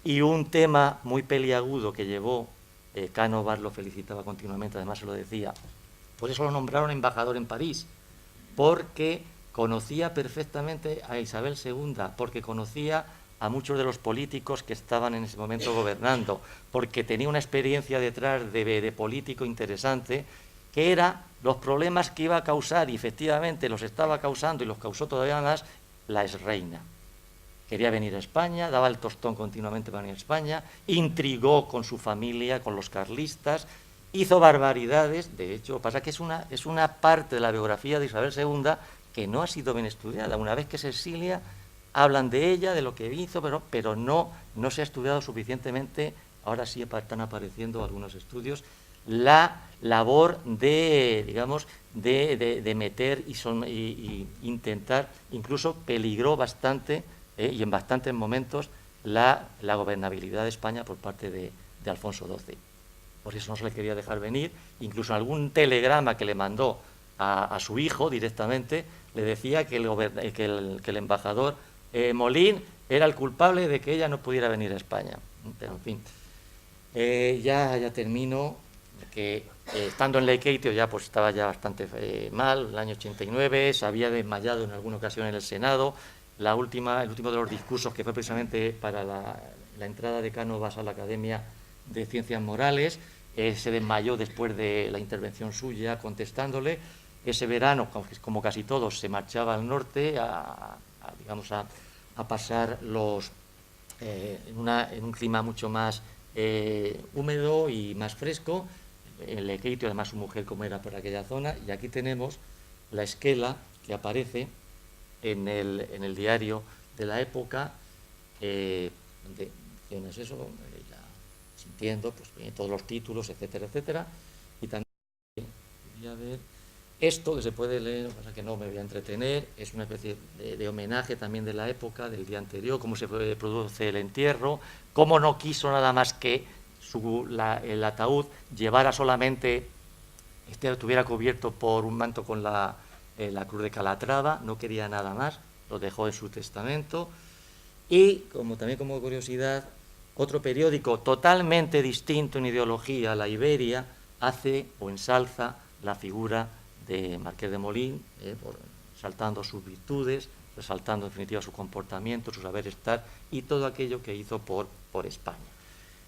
Y un tema muy peliagudo que llevó, Cánovas lo felicitaba continuamente, además se lo decía, por eso lo nombraron embajador en París, porque conocía perfectamente a Isabel II, porque conocía a muchos de los políticos que estaban en ese momento gobernando, porque tenía una experiencia detrás de político interesante, que era los problemas que iba a causar, y efectivamente los estaba causando y los causó todavía más, la exreina. Quería venir a España, daba el tostón continuamente para venir a España, intrigó con su familia, con los carlistas, hizo barbaridades. De hecho, pasa que es una parte de la biografía de Isabel II que no ha sido bien estudiada. Una vez que se exilia, hablan de ella, de lo que hizo, pero no se ha estudiado suficientemente. Ahora sí están apareciendo algunos estudios. La labor de meter y intentar, incluso peligró bastante, y en bastantes momentos, la gobernabilidad de España por parte de Alfonso XII. Por eso no se le quería dejar venir. Incluso algún telegrama que le mandó a su hijo directamente le decía que el embajador Molín era el culpable de que ella no pudiera venir a España. Pero en fin, ya termino, que estando en Lekeitio ya pues estaba ya bastante mal, el año 89, se había desmayado en alguna ocasión en el Senado. El último de los discursos, que fue precisamente para la entrada de Cánovas a la Academia de Ciencias Morales, se desmayó después de la intervención suya contestándole. Ese verano, como casi todos, se marchaba al norte a pasar en un clima mucho más húmedo y más fresco. En Lekeitio, además su mujer como era por aquella zona, y aquí tenemos la esquela que aparece en el diario de la época, donde es eso, ella sintiendo, pues todos los títulos, etcétera, etcétera. Y también voy a ver esto, que se puede leer, pasa que no me voy a entretener, es una especie de homenaje también de la época, del día anterior, cómo se produce el entierro, cómo no quiso nada más que el ataúd llevara solamente, estuviera cubierto por un manto con la cruz de Calatrava, no quería nada más, lo dejó en su testamento. Y también como curiosidad, otro periódico totalmente distinto en ideología, La Iberia, hace o ensalza la figura de Marqués de Molín, resaltando sus virtudes, resaltando en definitiva su comportamiento, su saber estar y todo aquello que hizo por España.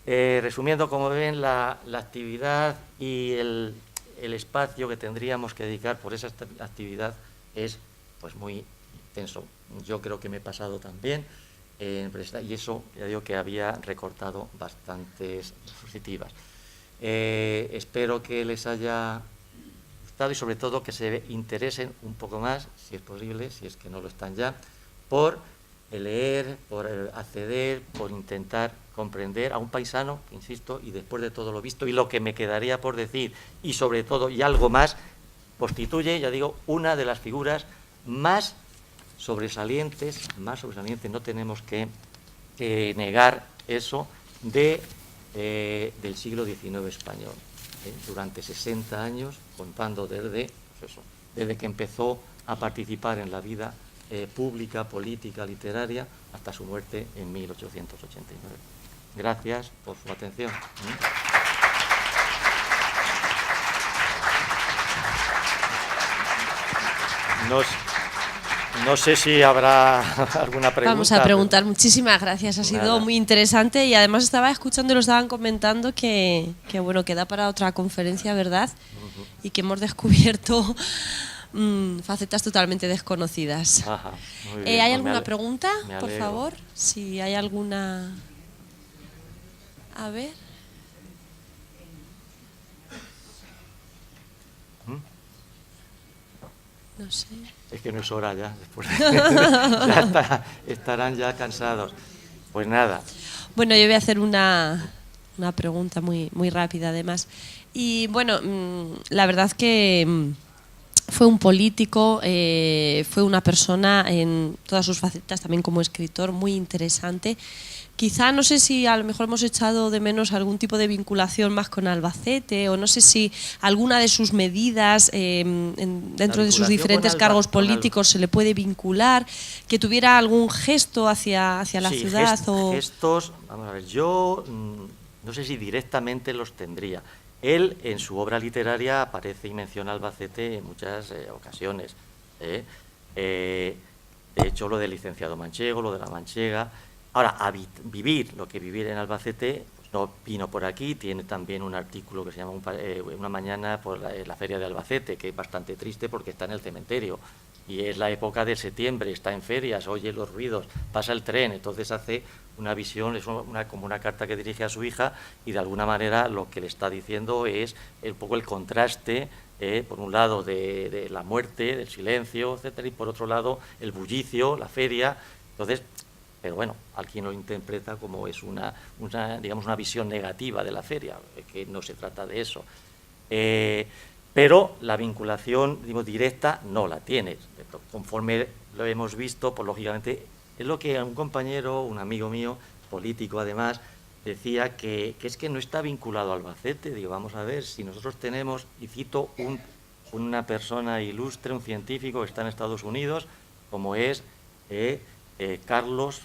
Resumiendo, como ven, la actividad y el espacio que tendríamos que dedicar por esa actividad es pues muy intenso. Yo creo que me he pasado también, y eso ya digo que había recortado bastantes diapositivas. Espero que les haya gustado y sobre todo que se interesen un poco más, si es posible, si es que no lo están ya, por leer, por acceder, por intentar comprender a un paisano, que insisto, y después de todo lo visto y lo que me quedaría por decir, y sobre todo, y algo más, constituye, ya digo, una de las figuras más sobresalientes, no tenemos que negar eso, del siglo XIX español, durante 60 años, contando desde que empezó a participar en la vida pública, política, literaria, hasta su muerte en 1889. Gracias por su atención. no sé si habrá alguna pregunta. Vamos a preguntar. Muchísimas gracias. Ha sido muy interesante y además estaba escuchando y lo estaban comentando que bueno, que da para otra conferencia, ¿verdad? Y que hemos descubierto facetas totalmente desconocidas. Ajá, muy bien. ¿Hay alguna pregunta, por alegro. favor? Si hay alguna... A ver... No sé. Es que no es hora ya, después ya estarán ya cansados. Pues nada. Bueno, yo voy a hacer una pregunta muy, muy rápida además. Y bueno, la verdad que fue un político, fue una persona en todas sus facetas, también como escritor, muy interesante. Quizá, no sé si a lo mejor hemos echado de menos algún tipo de vinculación más con Albacete, o no sé si alguna de sus medidas dentro de sus diferentes cargos políticos se le puede vincular, que tuviera algún gesto hacia la ciudad. Gestos, vamos a ver, yo no sé si directamente los tendría. Él, en su obra literaria, aparece y menciona Albacete en muchas ocasiones. De hecho, lo del licenciado manchego, lo de la manchega. Ahora, vivir lo que vivir en Albacete, pues no vino por aquí, tiene también un artículo que se llama Una mañana por la feria de Albacete, que es bastante triste porque está en el cementerio, y es la época de septiembre, está en ferias, oye los ruidos, pasa el tren, entonces hace una visión, es como una carta que dirige a su hija, y de alguna manera lo que le está diciendo es un poco el contraste, por un lado de la muerte, del silencio, etcétera, y por otro lado el bullicio, la feria. Entonces, pero bueno, alguien lo interpreta como es digamos, una visión negativa de la feria, que no se trata de eso. Pero la vinculación, digamos, directa no la tienes. Conforme lo hemos visto, pues lógicamente es lo que un compañero, un amigo mío, político además, decía que es que no está vinculado a Albacete. Digo, vamos a ver, si nosotros tenemos, y cito una persona ilustre, un científico que está en Estados Unidos, como es Carlos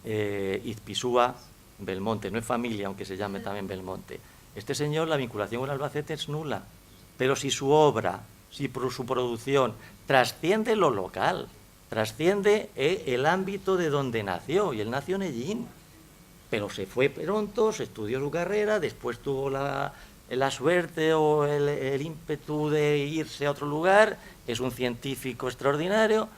Izpisúa Belmonte, no es familia, aunque se llame también Belmonte. Este señor, la vinculación con Albacete es nula, pero si su obra, si su producción trasciende lo local, trasciende el ámbito de donde nació, y él nació en Ellín, pero se fue pronto, se estudió su carrera, después tuvo la suerte o el ímpetu de irse a otro lugar, es un científico extraordinario.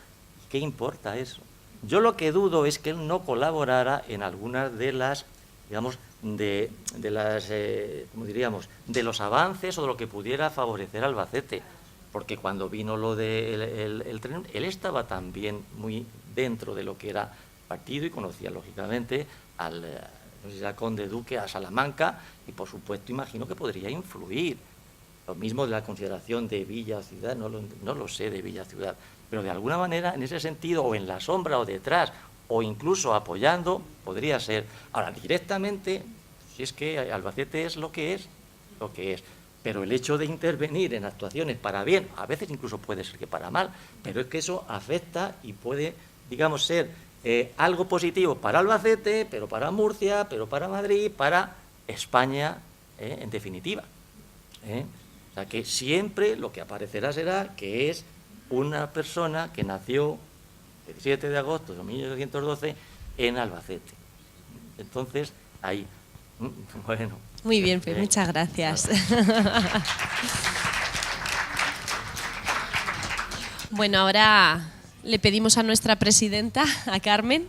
¿Qué importa eso? Yo lo que dudo es que él no colaborara en algunas de las, digamos, de los avances o de lo que pudiera favorecer a Albacete, porque cuando vino lo del tren, él estaba también muy dentro de lo que era partido y conocía lógicamente al conde duque, a Salamanca, y por supuesto imagino que podría influir. Lo mismo de la consideración de villa-ciudad, no lo sé de villa-ciudad, pero de alguna manera en ese sentido, o en la sombra o detrás, o incluso apoyando, podría ser. Ahora, directamente, si es que Albacete es lo que es, pero el hecho de intervenir en actuaciones para bien, a veces incluso puede ser que para mal, pero es que eso afecta y puede, digamos, ser algo positivo para Albacete, pero para Murcia, pero para Madrid, para España, en definitiva. O sea, que siempre lo que aparecerá será que es una persona que nació el 7 de agosto de 1912 en Albacete. Entonces, ahí, bueno. Muy bien, pues muchas gracias. Bueno, ahora le pedimos a nuestra presidenta, a Carmen,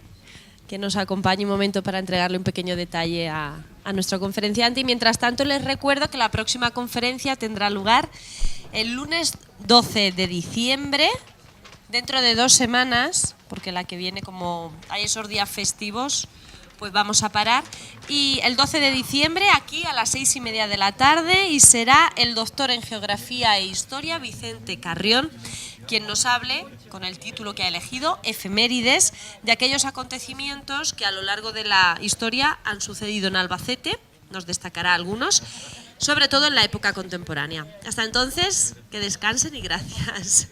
que nos acompañe un momento para entregarle un pequeño detalle a nuestro conferenciante. Y mientras tanto les recuerdo que la próxima conferencia tendrá lugar el lunes 12 de diciembre, dentro de 2 semanas, porque la que viene, como hay esos días festivos, pues vamos a parar. Y el 12 de diciembre, aquí a las 6:30 de la tarde, y será el doctor en Geografía e Historia, Vicente Carrión, quien nos hable, con el título que ha elegido, Efemérides, de aquellos acontecimientos que a lo largo de la historia han sucedido en Albacete. Nos destacará algunos, sobre todo en la época contemporánea. Hasta entonces, que descansen y gracias.